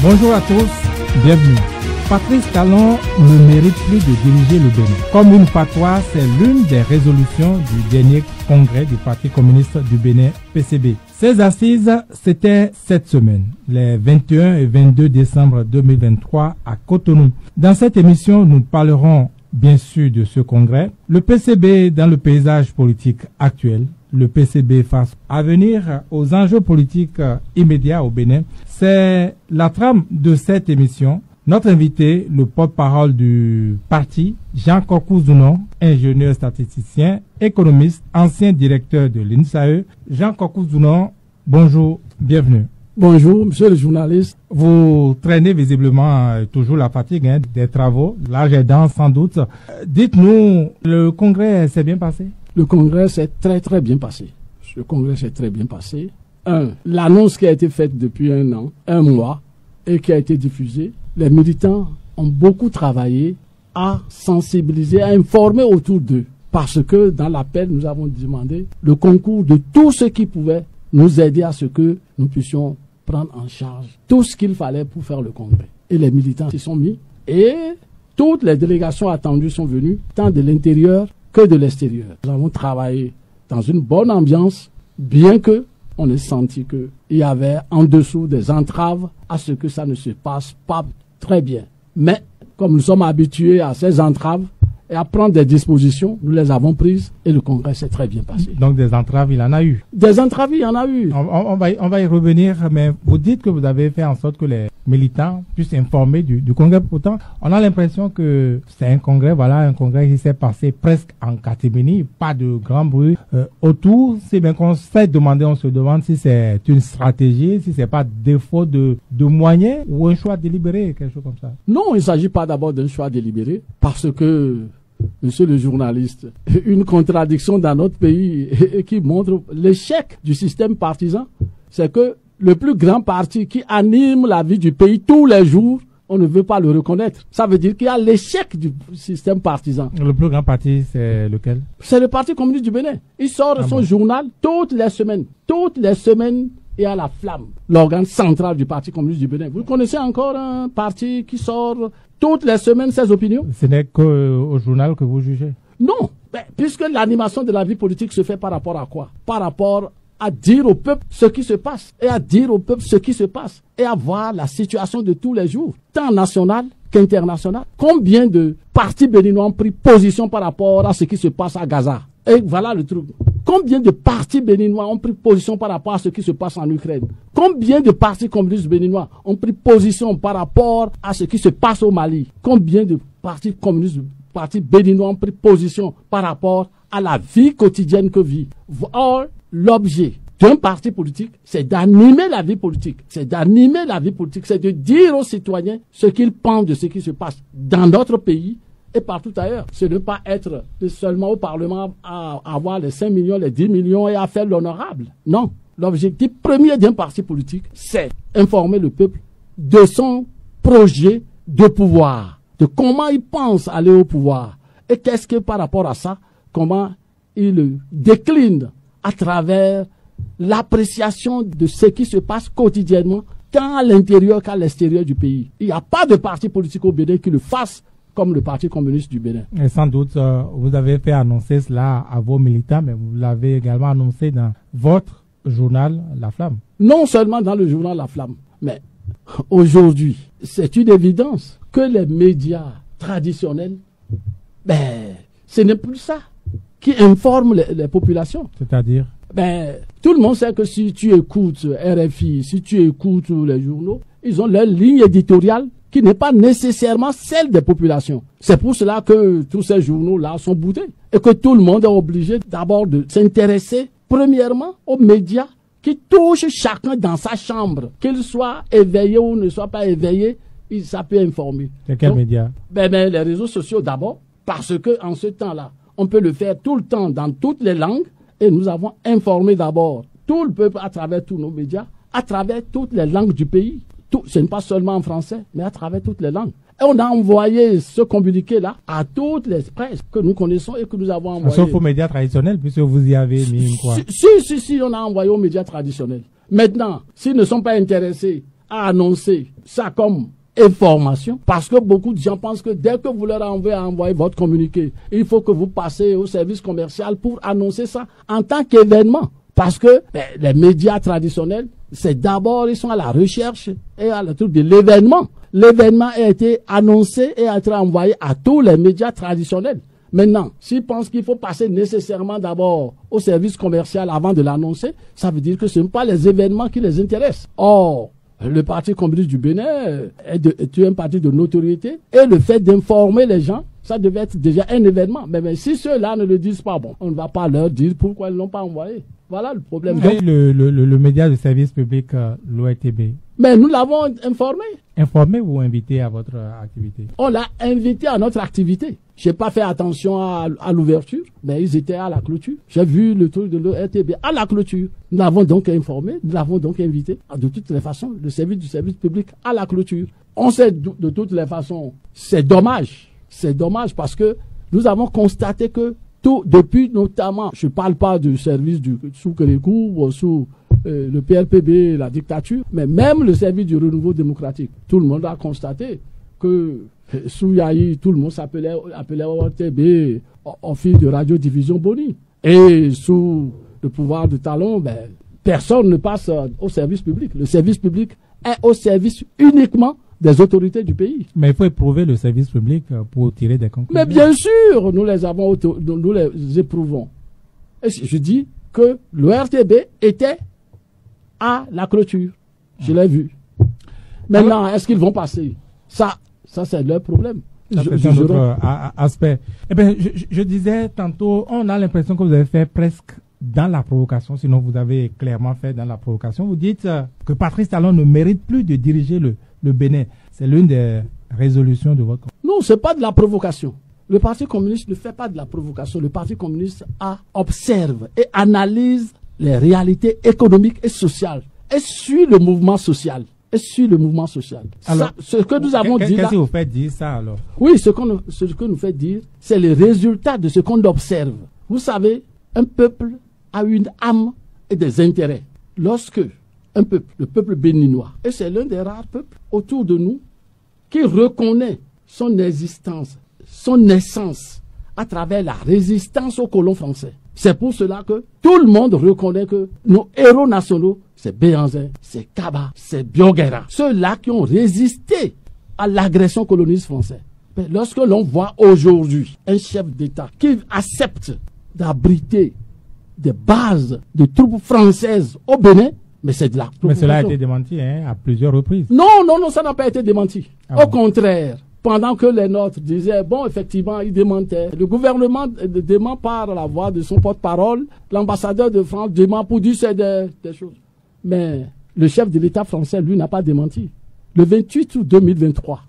Bonjour à tous, bienvenue. Patrice Talon ne mérite plus de diriger le Bénin. Comme une fatwa, c'est l'une des résolutions du dernier congrès du Parti communiste du Bénin, PCB. Ces assises, c'était cette semaine, les 21 et 22 décembre 2023 à Cotonou. Dans cette émission, nous parlerons bien sûr de ce congrès, le PCB dans le paysage politique actuel, le PCB face à venir aux enjeux politiques immédiats au Bénin. C'est la trame de cette émission. Notre invité, le porte-parole du parti, Jean Kokou-Zounon, ingénieur statisticien, économiste, ancien directeur de l'INSAE. Jean Kokou-Zounon, bonjour, bienvenue. Bonjour, monsieur le journaliste. Vous traînez visiblement toujours la fatigue des travaux, l'âge aidant sans doute. Dites-nous, le congrès s'est bien passé? Le congrès s'est très bien passé. Le congrès s'est très bien passé. L'annonce qui a été faite depuis un mois, et qui a été diffusée, les militants ont beaucoup travaillé à sensibiliser, à informer autour d'eux. Parce que dans l'appel, nous avons demandé le concours de tous ceux qui pouvaient nous aider à ce que nous puissions prendre en charge tout ce qu'il fallait pour faire le congrès. Et les militants s'y sont mis et toutes les délégations attendues sont venues, tant de l'intérieur que de l'extérieur. Nous avons travaillé dans une bonne ambiance, bien que on ait senti qu'il y avait en dessous des entraves à ce que ça ne se passe pas très bien. Mais comme nous sommes habitués à ces entraves et à prendre des dispositions, nous les avons prises et le congrès s'est très bien passé. Donc des entraves, il en a eu? Des entraves, il y en a eu. On va y revenir, mais vous dites que vous avez fait en sorte que les militants puissent informer du congrès. Pourtant, on a l'impression que c'est un congrès qui s'est passé presque en catimini, pas de grand bruit autour. C'est bien qu'on s'est demandé, on se demande si c'est une stratégie, si c'est pas défaut de moyens ou un choix délibéré, quelque chose comme ça. Non, il ne s'agit pas d'abord d'un choix délibéré, parce que monsieur le journaliste, une contradiction dans notre pays qui montre l'échec du système partisan, c'est que le plus grand parti qui anime la vie du pays tous les jours, on ne veut pas le reconnaître. Ça veut dire qu'il y a l'échec du système partisan. Le plus grand parti, c'est lequel? C'est le Parti communiste du Bénin. Il sort son journal toutes les semaines. Toutes les semaines, il y a la Flamme, l'organe central du Parti communiste du Bénin. Vous connaissez encore un parti qui sort toutes les semaines ses opinions? Ce n'est qu'au journal que vous jugez? Non, puisque l'animation de la vie politique se fait par rapport à quoi? Par rapport à dire au peuple ce qui se passe, et à dire au peuple ce qui se passe, et à voir la situation de tous les jours, tant nationale qu'internationale. Combien de partis béninois ont pris position par rapport à ce qui se passe à Gaza? Et voilà le truc. Combien de partis béninois ont pris position par rapport à ce qui se passe en Ukraine? Combien de partis communistes béninois ont pris position par rapport à ce qui se passe au Mali? Combien de partis communistes, partis béninois ont pris position par rapport à la vie quotidienne que vit? Or, l'objet d'un parti politique, c'est d'animer la vie politique. C'est d'animer la vie politique. C'est de dire aux citoyens ce qu'ils pensent de ce qui se passe dans notre pays et partout ailleurs. C'est de ne pas être seulement au Parlement à avoir les 5 millions, les 10 millions et à faire l'honorable. Non. L'objectif premier d'un parti politique, c'est informer le peuple de son projet de pouvoir, de comment il pense aller au pouvoir. Et qu'est-ce que par rapport à ça, comment il décline à travers l'appréciation de ce qui se passe quotidiennement, tant à l'intérieur qu'à l'extérieur du pays. Il n'y a pas de parti politique au Bénin qui le fasse comme le Parti communiste du Bénin. Et sans doute, vous avez fait annoncer cela à vos militants, mais vous l'avez également annoncé dans votre journal La Flamme. Non seulement dans le journal La Flamme, mais aujourd'hui, c'est une évidence que les médias traditionnels, ce n'est plus ça qui informe les populations. C'est-à-dire? Tout le monde sait que si tu écoutes RFI, si tu écoutes les journaux, ils ont leur ligne éditoriale qui n'est pas nécessairement celle des populations. C'est pour cela que tous ces journaux-là sont boudés. Et que tout le monde est obligé d'abord de s'intéresser, premièrement, aux médias qui touchent chacun dans sa chambre. Qu'il soit éveillé ou ne soit pas éveillé, ça peut informer. C'est quels médias? Les réseaux sociaux d'abord, parce qu'en ce temps-là, on peut le faire tout le temps dans toutes les langues. Et nous avons informé d'abord tout le peuple à travers tous nos médias, à travers toutes les langues du pays. Ce n'est pas seulement en français, mais à travers toutes les langues. Et on a envoyé ce communiqué-là à toutes les presses que nous connaissons et que nous avons envoyé. Sauf aux médias traditionnels, puisque vous y avez mis une quoi? Si, on a envoyé aux médias traditionnels. Maintenant, s'ils ne sont pas intéressés a annoncé ça comme information, parce que beaucoup de gens pensent que dès que vous leur envoyez votre communiqué, il faut que vous passez au service commercial pour annoncer ça en tant qu'événement. Parce que les médias traditionnels, c'est d'abord, ils sont à la recherche et à la truc de l'événement. L'événement a été annoncé et a été envoyé à tous les médias traditionnels. Maintenant, s'ils pensent qu'il faut passer nécessairement d'abord au service commercial avant de l'annoncer, ça veut dire que ce ne sont pas les événements qui les intéressent. Or, le Parti communiste du Bénin est un parti de notoriété et le fait d'informer les gens, ça devait être déjà un événement. Mais si ceux-là ne le disent pas, bon, on ne va pas leur dire pourquoi ils ne l'ont pas envoyé. Voilà le problème. Donc, le média de service public, l'ORTB. Mais nous l'avons informé. Informé ou invité à votre activité? On l'a invité à notre activité. Je n'ai pas fait attention à l'ouverture, mais ils étaient à la clôture. J'ai vu le truc de l'ORTB à la clôture. Nous l'avons donc informé, nous l'avons donc invité. De toutes les façons, le service du service public à la clôture. On sait de toutes les façons, c'est dommage. C'est dommage parce que nous avons constaté que tout, depuis notamment, je ne parle pas du service sous Kérékou ou sous le PRPB, la dictature, mais même le service du renouveau démocratique. Tout le monde a constaté que sous Yahi, tout le monde appelait ORTB, Office de radiodiffusion Boni. Et sous le pouvoir de Talon, personne ne passe au service public. Le service public est au service uniquement des autorités du pays. Mais il faut éprouver le service public pour tirer des conclusions. Mais bien sûr, nous les éprouvons. Et je dis que l'ORTB était à la clôture. Je l'ai vu. Maintenant, est-ce qu'ils vont passer? Ça c'est leur problème. C'est un autre aspect. Eh bien, je disais tantôt, on a l'impression que vous avez fait presque dans la provocation, sinon vous avez clairement fait dans la provocation. Vous dites que Patrice Talon ne mérite plus de diriger le Bénin. C'est l'une des résolutions de votre... Non, c'est pas de la provocation. Le Parti communiste ne fait pas de la provocation. Le Parti communiste observe et analyse les réalités économiques et sociales et suit le mouvement social. Alors, ce que nous avons dit là... Qu'est-ce que vous faites dire ça alors? Oui, ce que nous fait dire, c'est le résultat de ce qu'on observe. Vous savez, un peuple a une âme et des intérêts. Lorsque un peuple, le peuple béninois, et c'est l'un des rares peuples autour de nous qui reconnaît son existence, son naissance à travers la résistance aux colons français. C'est pour cela que tout le monde reconnaît que nos héros nationaux, c'est Béhanzin, c'est Kaba, c'est Bioguera. Ceux-là qui ont résisté à l'agression colonialiste française. Mais lorsque l'on voit aujourd'hui un chef d'État qui accepte d'abriter des bases de troupes françaises au Bénin, mais c'est de la provocation. Mais cela a été démenti à plusieurs reprises. Non, ça n'a pas été démenti. Au contraire, pendant que les nôtres disaient, bon, effectivement, ils démentaient. Le gouvernement dément par la voix de son porte-parole. L'ambassadeur de France dément pour dire c'est des choses. Mais le chef de l'État français, lui, n'a pas démenti. Le 28 août 2023,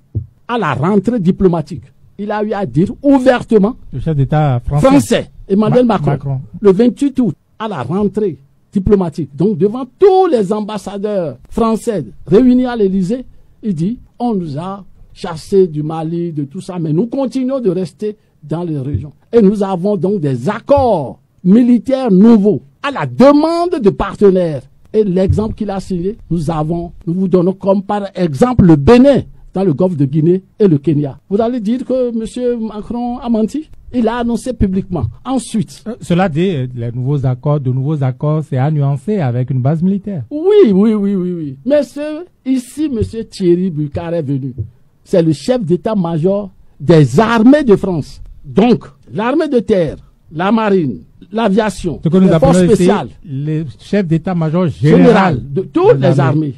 à la rentrée diplomatique, il a eu à dire ouvertement, le chef d'État français Emmanuel Macron, le 28 août, à la rentrée diplomatique, donc devant tous les ambassadeurs français réunis à l'Élysée, il dit, on nous a chassés du Mali, de tout ça, mais nous continuons de rester dans les régions. Et nous avons donc des accords militaires nouveaux à la demande de partenaires. Et l'exemple qu'il a signé, nous vous donnons comme par exemple le Bénin, dans le golfe de Guinée et le Kenya. Vous allez dire que M. Macron a menti? Il a annoncé publiquement. Ensuite... Cela dit, de nouveaux accords, c'est à nuancer avec une base militaire. Oui. Mais ici, M. Thierry Bucard est venu. C'est le chef d'état-major des armées de France. Donc, l'armée de terre, la marine, l'aviation, les forces spéciales. Le chef d'état-major général de toutes les armées.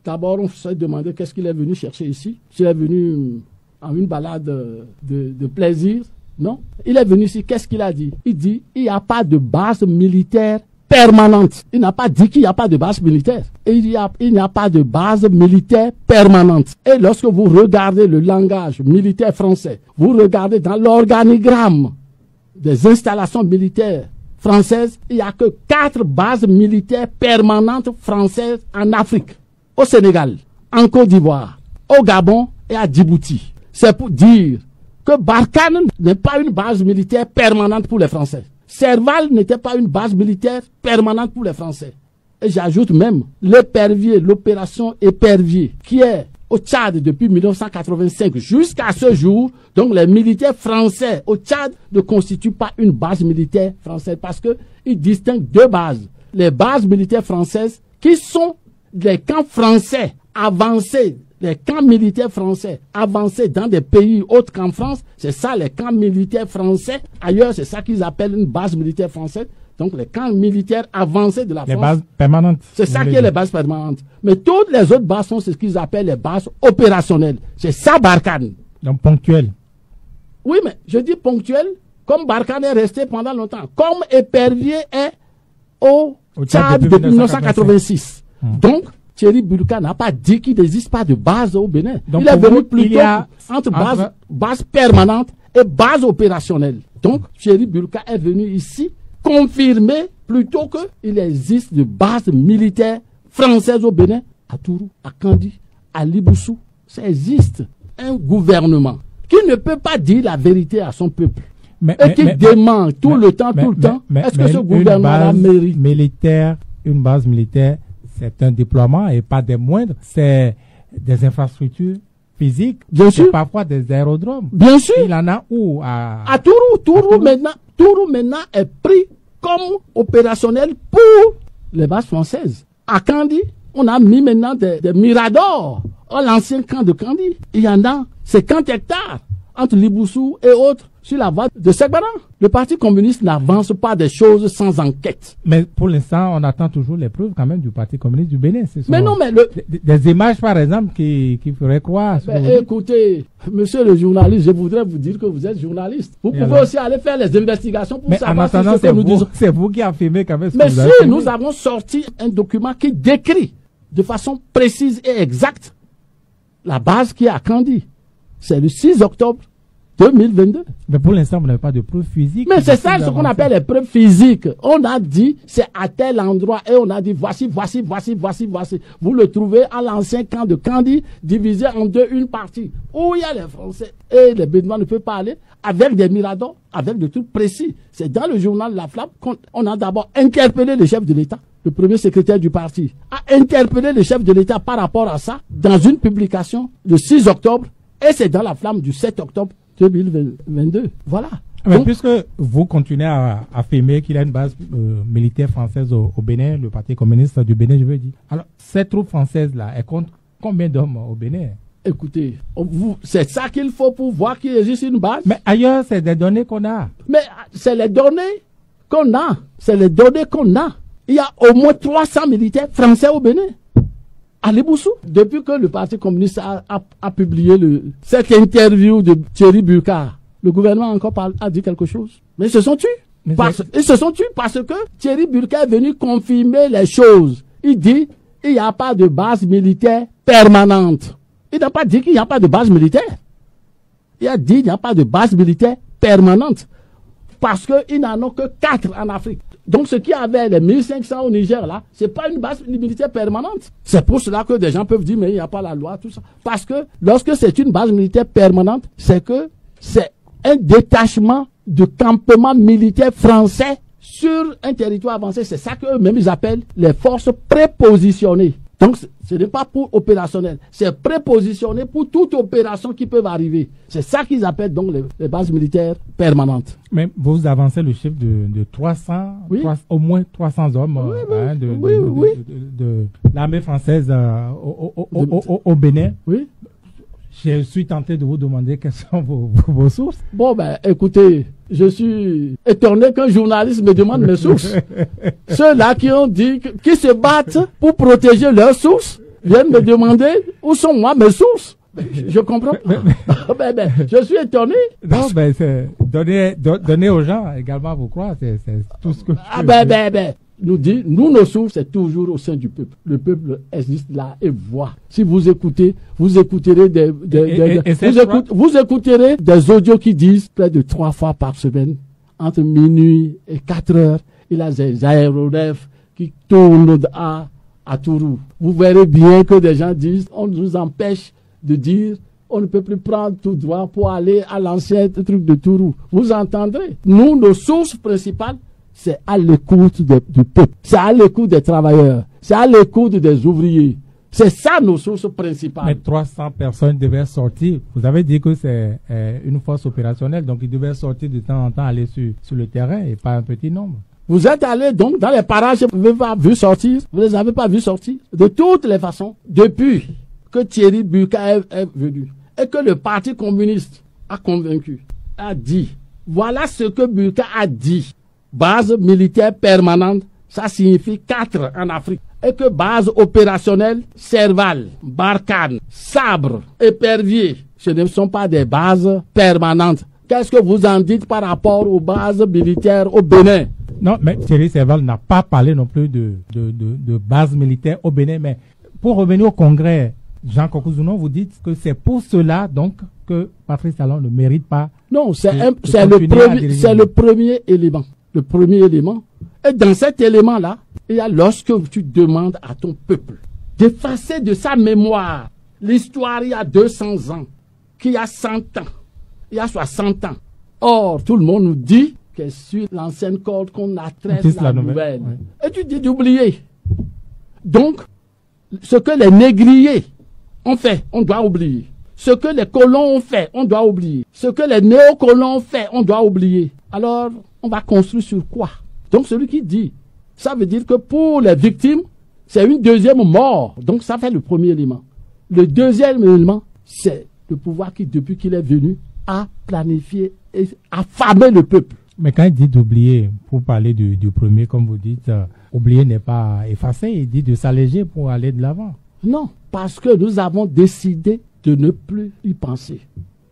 D'abord, on s'est demandé qu'est-ce qu'il est venu chercher ici. S'il est venu en une balade de plaisir. Non. Il est venu ici, qu'est-ce qu'il a dit? Il dit, il n'y a pas de base militaire permanente. Il n'a pas dit qu'il n'y a pas de base militaire. Il n'y a pas de base militaire permanente. Et lorsque vous regardez le langage militaire français, vous regardez dans l'organigramme des installations militaires françaises, il n'y a que 4 bases militaires permanentes françaises en Afrique, au Sénégal, en Côte d'Ivoire, au Gabon et à Djibouti. C'est pour dire que Barkhane n'est pas une base militaire permanente pour les Français. Serval n'était pas une base militaire permanente pour les Français. Et j'ajoute même l'épervier, l'opération épervier, qui est au Tchad depuis 1985 jusqu'à ce jour. Donc les militaires français au Tchad ne constituent pas une base militaire française parce qu'ils distinguent deux bases. Les bases militaires françaises qui sont des camps français avancés, les camps militaires français avancés dans des pays autres qu'en France. C'est ça les camps militaires français. Ailleurs, c'est ça qu'ils appellent une base militaire française. Donc les camps militaires avancés de la France. Les bases permanentes. C'est ça qui est les bases permanentes. Mais toutes les autres bases sont ce qu'ils appellent les bases opérationnelles. C'est ça Barkhane. Donc ponctuelles. Oui, mais je dis ponctuel, comme Barkhane est resté pendant longtemps. Comme Épervier est au Tchad depuis 1986. Donc, Thierry Bulka n'a pas dit qu'il n'existe pas de base au Bénin. Donc, il est venu plutôt entre base permanente et base opérationnelle. Donc, Thierry Bulka est venu ici confirmer plutôt qu'il existe de bases militaires françaises au Bénin, à Tourou, à Kandi, à Liboussou. Ça existe. Un gouvernement qui ne peut pas dire la vérité à son peuple et qui dément tout le temps. Est-ce que ce gouvernement mérite? Une base militaire, c'est un déploiement et pas des moindres. C'est des infrastructures physiques. Bien sûr. Parfois des aérodromes. Bien sûr. Il en a où? À Tourou. Tourou maintenant est pris comme opérationnel pour les bases françaises. À Kandi, on a mis maintenant des miradors à l'ancien camp de Kandi. Il y en a 50 hectares entre Liboussou et autres sur la voie de Sekbaran. Le Parti communiste n'avance pas des choses sans enquête. Mais pour l'instant, on attend toujours les preuves quand même du Parti communiste du Bénin. Mais non, mais des images, par exemple, qui feraient croire. Écoutez, monsieur le journaliste, je voudrais vous dire que vous êtes journaliste. Vous pouvez aussi aller faire les investigations pour savoir si ce que nous disons. C'est vous qui affirmez quand même ce mais que vous si avez fait. Nous avons sorti un document qui décrit de façon précise et exacte la base qui est à Kandi. C'est le 6 octobre 2022. Mais pour l'instant, vous n'avez pas de preuves physiques. Mais c'est ça ce qu'on appelle les preuves physiques. On a dit, c'est à tel endroit, et on a dit, voici. Vous le trouvez à l'ancien camp de Kandi, divisé en deux, une partie, où il y a les Français et les Béninois ne peuvent pas aller, avec des miradors, avec des trucs précis. C'est dans le journal La Flamme qu'on a d'abord interpellé le chef de l'État. Le premier secrétaire du parti a interpellé le chef de l'État par rapport à ça, dans une publication le 6 octobre, et c'est dans La Flamme du 7 octobre 2022. Voilà. Mais donc, puisque vous continuez à affirmer qu'il y a une base militaire française au Bénin, le Parti communiste du Bénin, je veux dire. Alors, cette troupe française-là, elle compte combien d'hommes au Bénin? Écoutez, c'est ça qu'il faut pour voir qu'il existe une base. Mais ailleurs, c'est des données qu'on a. Mais c'est les données qu'on a. C'est les données qu'on a. Il y a au moins 300 militaires français au Bénin. À Liboussou, depuis que le Parti communiste a publié cette interview de Thierry Bulka, le gouvernement encore a dit quelque chose. Mais ils se sont tués. Ils se sont tués parce que Thierry Bulka est venu confirmer les choses. Il dit il n'y a pas de base militaire permanente. Il n'a pas dit qu'il n'y a pas de base militaire. Il a dit qu'il n'y a pas de base militaire permanente. Parce qu'ils n'en ont que 4 en Afrique. Donc, ce qui avait les 1500 au Niger, là, c'est pas une base militaire permanente. C'est pour cela que des gens peuvent dire, mais il n'y a pas la loi, tout ça. Parce que lorsque c'est une base militaire permanente, c'est que c'est un détachement de campement militaire français sur un territoire avancé. C'est ça qu'eux-mêmes ils appellent les forces prépositionnées. Donc, ce n'est pas pour opérationnel. C'est prépositionné pour toute opération qui peut arriver. C'est ça qu'ils appellent donc les bases militaires permanentes. Mais vous avancez le chiffre de 300, oui. Au moins 300 hommes de l'armée française au Bénin. Oui. Je suis tenté de vous demander quelles sont vos sources. Bon, ben, écoutez, je suis étonné qu'un journaliste me demande mes sources. Ceux-là qui ont dit, qui se battent pour protéger leurs sources, viennent me demander où sont moi mes sources. Je comprends pas. Je suis étonné. Non, c'est donner aux gens également à vous croire, c'est tout ce que nous, nos sources, c'est toujours au sein du peuple. Le peuple existe là et voit. Si vous écoutez, vous écouterez vous écouterez des audios qui disent près de 3 fois par semaine, entre minuit et 4 heures, il y a des aéronefs qui tournent à Tourou. Vous verrez bien que des gens disent, on nous empêche de dire, on ne peut plus prendre tout droit pour aller à l'ancien truc de Tourou. Vous entendrez. Nous, nos sources principales, c'est à l'écoute du peuple, c'est à l'écoute des travailleurs, c'est à l'écoute des ouvriers. C'est ça nos sources principales. Mais 300 personnes devaient sortir. Vous avez dit que c'est une force opérationnelle, donc ils devaient sortir de temps en temps, aller sur le terrain et pas un petit nombre. Vous êtes allé donc dans les parages, vous n'avez pas vu sortir, vous ne les avez pas vus sortir. De toutes les façons, depuis que Thierry Burka est venu et que le Parti communiste a convaincu, a dit, voilà ce que Burka a dit. Base militaire permanente, ça signifie 4 en Afrique. Et que base opérationnelle, Serval, Barkhane, Sabre, Épervier, ce ne sont pas des bases permanentes. Qu'est-ce que vous en dites par rapport aux bases militaires au Bénin? Non, mais Thierry Serval n'a pas parlé non plus de base militaire au Bénin. Mais pour revenir au Congrès, Jean Kokouzounon, vous dites que c'est pour cela donc que Patrice Talon ne mérite pas. Non, c'est le premier élément. Le premier élément. Et dans cet élément-là, il y a lorsque tu demandes à ton peuple d'effacer de sa mémoire l'histoire il y a 200 ans, qu'il y a 100 ans, il y a 60 ans. Or, tout le monde nous dit que sur l'ancienne corde qu'on adresse la nouvelle. Oui. Et tu dis d'oublier. Donc, ce que les négriers ont fait, on doit oublier. Ce que les colons ont fait, on doit oublier. Ce que les néocolons ont fait, on doit oublier. Alors, on va construire sur quoi? Donc, celui qui dit, ça veut dire que pour les victimes, c'est une deuxième mort. Donc, ça fait le premier élément. Le deuxième élément, c'est le pouvoir qui, depuis qu'il est venu, a planifié et affamé le peuple. Mais quand il dit d'oublier, pour parler du premier, comme vous dites, oublier n'est pas effacer, il dit de s'alléger pour aller de l'avant. Non, parce que nous avons décidé de ne plus y penser.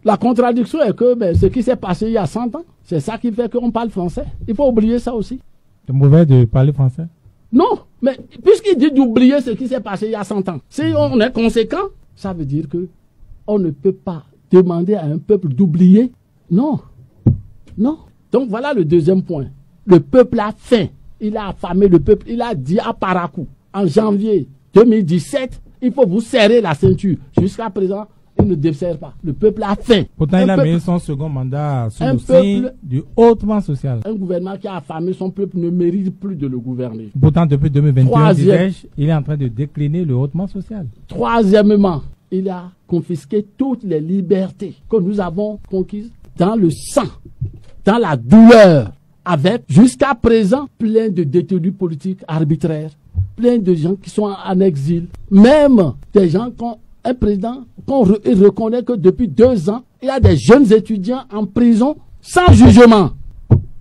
La contradiction est que ce qui s'est passé il y a 100 ans, c'est ça qui fait qu'on parle français. Il faut oublier ça aussi. C'est mauvais de parler français? Non, mais puisqu'il dit d'oublier ce qui s'est passé il y a 100 ans, si on est conséquent, ça veut dire que on ne peut pas demander à un peuple d'oublier. Non, non. Donc voilà le deuxième point. Le peuple a faim. Il a affamé le peuple. Il a dit à Parakou, en janvier 2017, il faut vous serrer la ceinture. Jusqu'à présent, il ne dessert pas. Le peuple a faim. Pourtant, il a mis son second mandat sous le signe du hautement social. Un gouvernement qui a affamé son peuple ne mérite plus de le gouverner. Pourtant, depuis 2021, il est en train de décliner le hautement social. Troisièmement, il a confisqué toutes les libertés que nous avons conquises dans le sang, dans la douleur, avec jusqu'à présent plein de détenus politiques arbitraires, plein de gens qui sont en exil, même des gens qui ont un président qu'on reconnaît que depuis 2 ans, il y a des jeunes étudiants en prison sans jugement.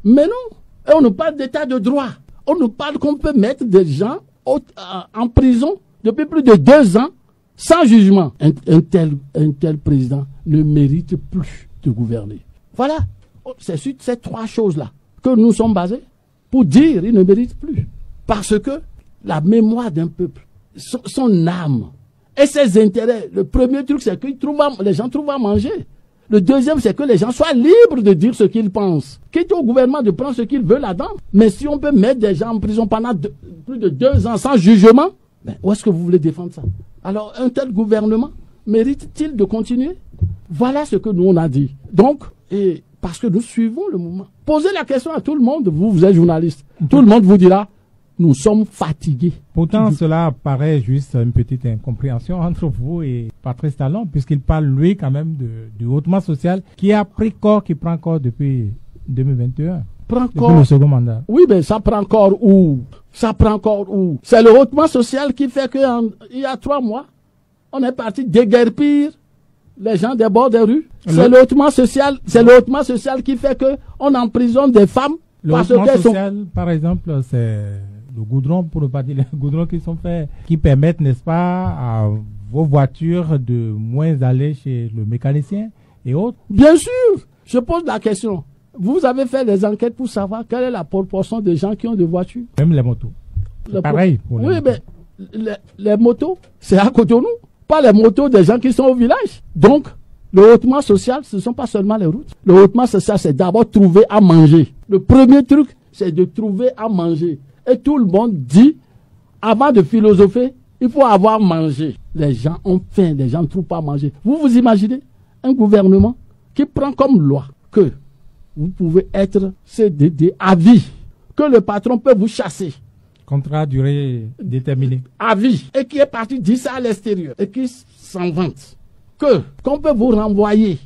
Mais non, et on nous parle d'état de droit. On nous parle qu'on peut mettre des gens en prison depuis plus de 2 ans sans jugement. Un tel président ne mérite plus de gouverner. Voilà, c'est sur ces 3 choses-là que nous sommes basés pour dire qu'il ne mérite plus. Parce que la mémoire d'un peuple, son âme et ses intérêts, le premier truc, c'est que les gens trouvent à manger. Le deuxième, c'est que les gens soient libres de dire ce qu'ils pensent. Quitte au gouvernement de prendre ce qu'il veut là-dedans. Mais si on peut mettre des gens en prison pendant plus de 2 ans sans jugement, où est-ce que vous voulez défendre ça? Alors, un tel gouvernement mérite-t-il de continuer? Voilà ce que nous on a dit. Donc, et parce que nous suivons le mouvement. Posez la question à tout le monde. Vous êtes journaliste. Tout le monde vous dira, nous sommes fatigués. Pourtant, cela paraît juste une petite incompréhension entre vous et Patrice Talon, puisqu'il parle, lui, quand même, du hautement social qui a pris corps, qui prend corps depuis 2021. Depuis le second mandat. Oui, mais ça prend corps où? Ça prend corps où? C'est le hautement social qui fait qu'il y a 3 mois, on est parti déguerpir les gens des bords des rues. C'est le hautement social qui fait qu'on emprisonne des femmes. Le hautement social, par exemple, c'est le goudron, pour ne pas dire les goudrons qui sont faits, qui permettent, n'est-ce pas, à vos voitures de moins aller chez le mécanicien et autres. Bien sûr, je pose la question. Vous avez fait des enquêtes pour savoir quelle est la proportion de gens qui ont des voitures? Même les motos. Pareil pour les motos. Mais les motos, c'est à Cotonou, pas les motos des gens qui sont au village. Donc, le hautement social, ce ne sont pas seulement les routes. Le hautement social, c'est d'abord trouver à manger. Le premier truc, c'est de trouver à manger. Et tout le monde dit, avant de philosopher, il faut avoir mangé. Les gens ont faim, les gens ne trouvent pas à manger. Vous imaginez un gouvernement qui prend comme loi que vous pouvez être CDD à vie. que le patron peut vous chasser. Contrat à durée déterminée. À vie. Et qui est parti dire ça à l'extérieur. Et qui s'en vante. Qu'on peut vous renvoyer.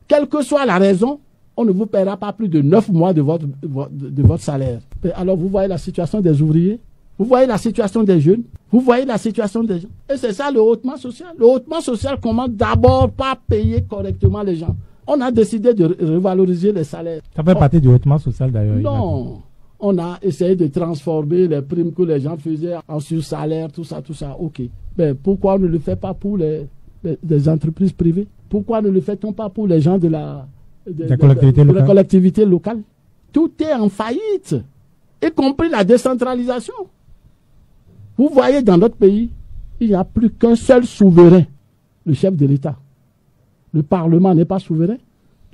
Quelle que soit la raison, on ne vous paiera pas plus de 9 mois de votre salaire. Et alors vous voyez la situation des ouvriers, vous voyez la situation des jeunes, vous voyez la situation des gens. Et c'est ça le hautement social. Le hautement social commence d'abord par payer correctement les gens. On a décidé de revaloriser les salaires. Ça fait partie du hautement social d'ailleurs. Non. On a essayé de transformer les primes que les gens faisaient en sur-salaire, tout ça. Ok. Mais pourquoi on ne le fait pas pour les entreprises privées? Pourquoi ne le fait-on pas pour les gens de la collectivité locale? Tout est en faillite, y compris la décentralisation. Vous voyez, dans notre pays, il n'y a plus qu'un seul souverain, le chef de l'État. Le Parlement n'est pas souverain.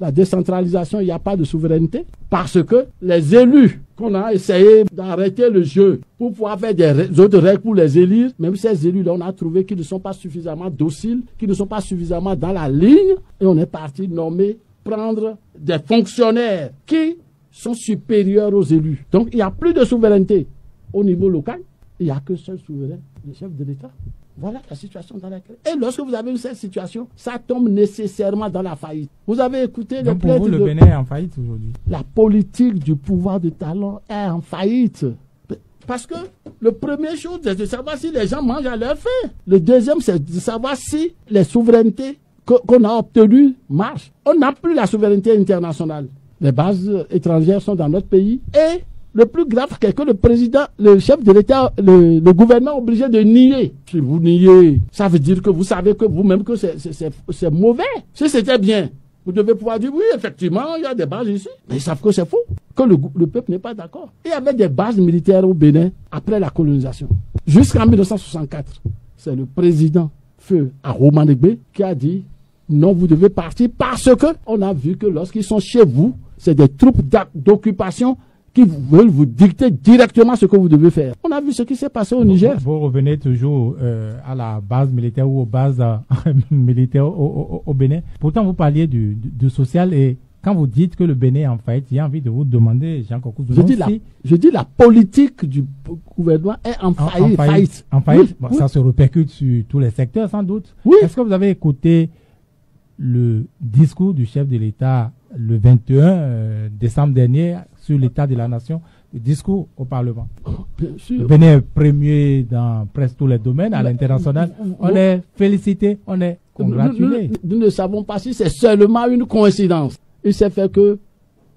La décentralisation, il n'y a pas de souveraineté. Parce que les élus, qu'on a essayé d'arrêter le jeu pour pouvoir faire des autres règles pour les élire, même ces élus-là, on a trouvé qu'ils ne sont pas suffisamment dociles, qu'ils ne sont pas suffisamment dans la ligne, et on est parti prendre des fonctionnaires qui sont supérieurs aux élus. Donc, il n'y a plus de souveraineté au niveau local. Il n'y a que seul souverain, le chef de l'État. Voilà la situation dans laquelle... Et lorsque vous avez eu cette situation, ça tombe nécessairement dans la faillite. Vous avez écouté le plaintes... Pour vous, le Bénin est en faillite aujourd'hui. La politique du pouvoir de talent est en faillite. Parce que le premier chose, c'est de savoir si les gens mangent à leur faim. Le deuxième, c'est de savoir si les souverainetés qu'on a obtenues marchent. On n'a plus la souveraineté internationale. Les bases étrangères sont dans notre pays et... Le plus grave, c'est que le président, le chef de l'État, le gouvernement est obligé de nier. Si vous niez, ça veut dire que vous savez que vous-même que c'est mauvais. Si c'était bien, vous devez pouvoir dire oui, effectivement, il y a des bases ici. Mais ils savent que c'est faux, que le peuple n'est pas d'accord. Il y avait des bases militaires au Bénin après la colonisation. Jusqu'en 1964, c'est le président Feu Aromanegbe qui a dit non, vous devez partir parce que on a vu que lorsqu'ils sont chez vous, c'est des troupes d'occupation qui veulent vous dicter directement ce que vous devez faire. On a vu ce qui s'est passé au Niger. Vous revenez toujours à la base militaire ou aux bases militaires au Bénin. Pourtant, vous parliez du social et quand vous dites que le Bénin est en faillite, j'ai envie de vous demander, Jean Kokou, je dis la politique du gouvernement est en faillite. En faillite. Oui, bon, ça se répercute sur tous les secteurs sans doute. Oui. Est-ce que vous avez écouté le discours du chef de l'État le 21 décembre dernier sur l'état de la nation, le discours au Parlement? Bien sûr. Le Bénin est premier dans presque tous les domaines à l'international. On est félicité, on est congratulé. Nous ne savons pas si c'est seulement une coïncidence. Il s'est fait que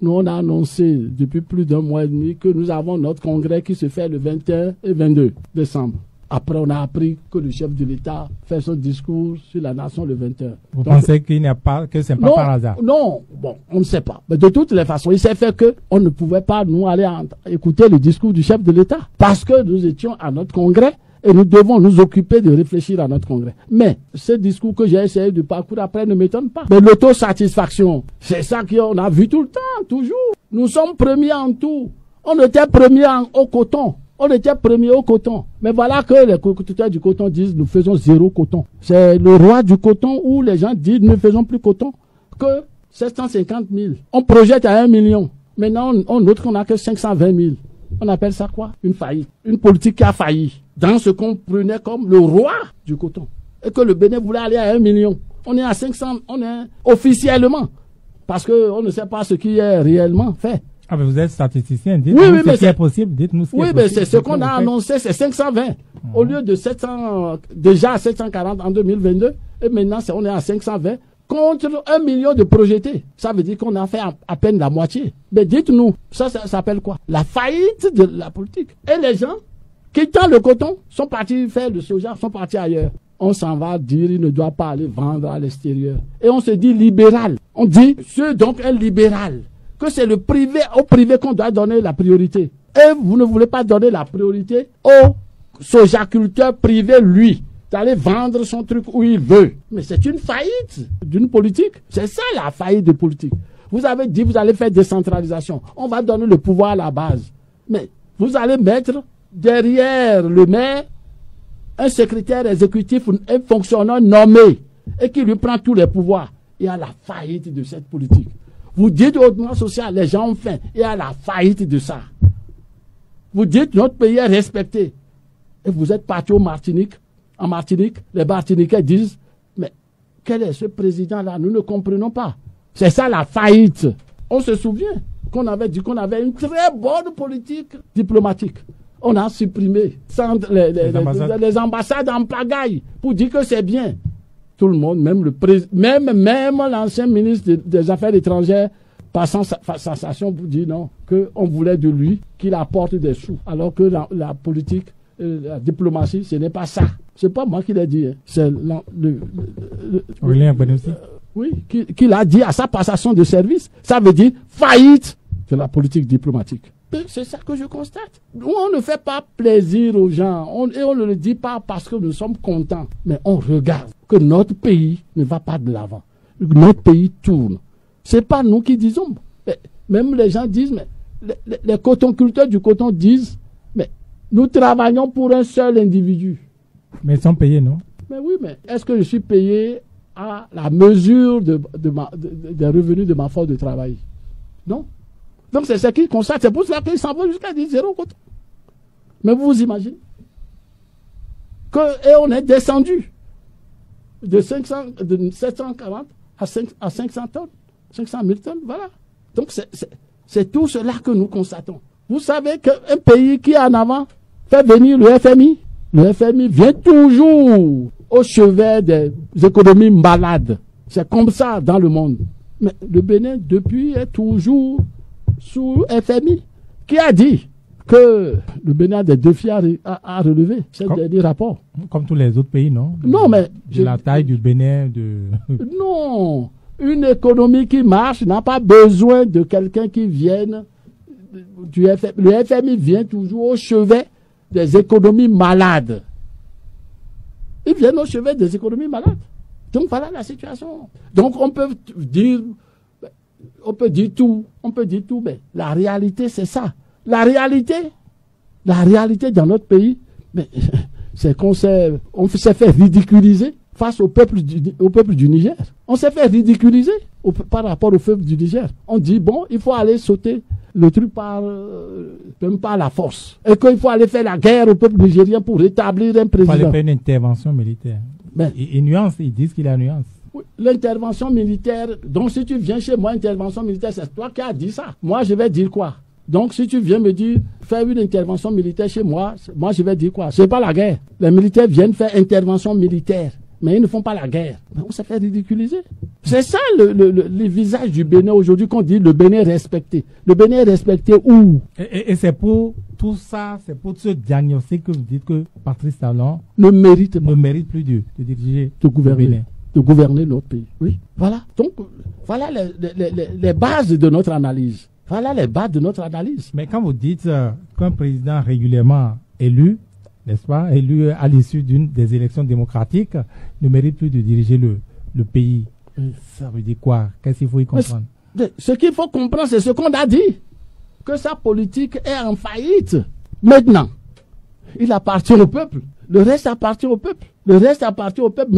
nous, on a annoncé depuis plus d'un mois et demi que nous avons notre congrès qui se fait le 21 et 22 décembre. Après, on a appris que le chef de l'État fait son discours sur la nation le 21. Vous pensez qu'il n'y a pas, que c'est pas par hasard? Non, bon, on ne sait pas. Mais de toutes les façons, il s'est fait qu'on ne pouvait pas, nous, aller écouter le discours du chef de l'État. Parce que nous étions à notre congrès et nous devons nous occuper de réfléchir à notre congrès. Mais ce discours que j'ai essayé de parcourir après ne m'étonne pas. Mais l'autosatisfaction, c'est ça qu'on a vu tout le temps, toujours. Nous sommes premiers en tout. On était premiers au coton. On était premier au coton. Mais voilà que les cultivateurs du coton disent nous faisons 0 coton. C'est le roi du coton où les gens disent nous ne faisons plus coton que 750 000. On projette à 1 million. Maintenant, on note qu'on n'a que 520 000. On appelle ça quoi? Une faillite. Une politique qui a failli. Dans ce qu'on prenait comme le roi du coton. Et que le Bénin voulait aller à 1 million. On est à 500, on est officiellement. Parce qu'on ne sait pas ce qui est réellement fait. Ah, mais vous êtes statisticien, dites-nous ce qui est possible, dites-nous ce qui est possible. Oui, mais c'est ce qu'on a annoncé, c'est 520. Au lieu de 700, déjà 740 en 2022, et maintenant on est à 520, contre 1 million de projetés. Ça veut dire qu'on a fait à peine la moitié. Mais dites-nous, ça s'appelle quoi? La faillite de la politique. Et les gens, quittant le coton, sont partis faire le soja, sont partis ailleurs. On s'en va dire, il ne doit pas aller vendre à l'extérieur. Et on se dit libéral. On dit, c'est donc un libéral. Que c'est le privé, au privé qu'on doit donner la priorité. Et vous ne voulez pas donner la priorité au sojaculteur privé, lui, d'aller vendre son truc où il veut. Mais c'est une faillite d'une politique. C'est ça la faillite de politique. Vous avez dit, vous allez faire décentralisation. On va donner le pouvoir à la base. Mais vous allez mettre derrière le maire un secrétaire exécutif, un fonctionnaire nommé et qui lui prend tous les pouvoirs. Il y a la faillite de cette politique. Vous dites hautement social, les gens ont faim. Il y a la faillite de ça. Vous dites notre pays est respecté. Et vous êtes parti au Martinique. En Martinique, les Martiniquais disent, mais quel est ce président-là? Nous ne comprenons pas. C'est ça la faillite. On se souvient qu'on avait dit qu'on avait une très bonne politique diplomatique. On a supprimé les ambassades en pagaille pour dire que c'est bien. Tout le monde, même l'ancien ministre des Affaires étrangères, par sensation pour dire non, qu'on voulait de lui qu'il apporte des sous. Alors que la politique, la diplomatie, ce n'est pas ça. C'est pas moi qui l'ai dit. Hein. C'est Aurélien Banossi. Oui, qui l'a dit à sa passation de service. Ça veut dire faillite de la politique diplomatique. C'est ça que je constate. On ne fait pas plaisir aux gens. Et on ne le dit pas parce que nous sommes contents. Mais on regarde que notre pays ne va pas de l'avant. Notre pays tourne. C'est pas nous qui disons. Même les gens disent, mais les cotonculteurs du coton disent, mais nous travaillons pour un seul individu. Mais ils sont payés, non? Mais oui, mais est-ce que je suis payé à la mesure des revenus de ma force de travail? Non. Donc c'est ce qu'ils constatent. C'est pour cela qu'ils s'en vont jusqu'à dire 0 coton. Mais vous vous imaginez et on est descendu de 740 à 500 tonnes. 500 000 tonnes, voilà. Donc, c'est tout cela que nous constatons. Vous savez qu'un pays qui, en avant, fait venir le FMI vient toujours au chevet des économies malades. C'est comme ça dans le monde. Mais le Bénin, depuis, est toujours sous FMI. Qui a dit que le Bénin a des défis à relever? C'est le dernier rapport. Comme tous les autres pays, non? Non, mais... la taille du Bénin, Non. Une économie qui marche n'a pas besoin de quelqu'un qui vienne du FMI. Le FMI vient toujours au chevet des économies malades. Ils viennent au chevet des économies malades. Donc voilà la situation. Donc on peut dire tout, mais la réalité c'est ça. La réalité dans notre pays, c'est qu'on s'est fait ridiculiser face au peuple du Niger. On s'est fait ridiculiser par rapport au peuple du Niger. On dit, bon, il faut aller sauter le truc même par la force. Et qu'il faut aller faire la guerre au peuple nigérien pour rétablir un président. Il faut aller faire une intervention militaire. Ils disent qu'il y a une nuance. Oui, l'intervention militaire, donc si tu viens chez moi, intervention militaire, c'est toi qui as dit ça. Moi, je vais dire quoi? Donc, si tu viens me dire, faire une intervention militaire chez moi, moi, je vais dire quoi? C'est pas la guerre. Les militaires viennent faire intervention militaire. Mais ils ne font pas la guerre. Mais on s'est fait ridiculiser. C'est ça le visage du Bénin aujourd'hui qu'on dit le Bénin respecté. Le Bénin respecté où? Et c'est pour tout ça, c'est pour ce diagnostic que vous dites que Patrice Talon ne mérite plus de diriger de gouverner notre pays. Oui. Voilà. Donc, voilà les bases de notre analyse. Voilà les bases de notre analyse. Mais quand vous dites qu'un président régulièrement élu, n'est-ce pas, élu à l'issue des élections démocratiques, ne mérite plus de diriger le pays. Ça veut dire quoi? Qu'est-ce qu'il faut y comprendre? Ce qu'il faut comprendre, c'est ce qu'on a dit. Que sa politique est en faillite. Maintenant, il appartient au peuple. Le reste appartient au peuple.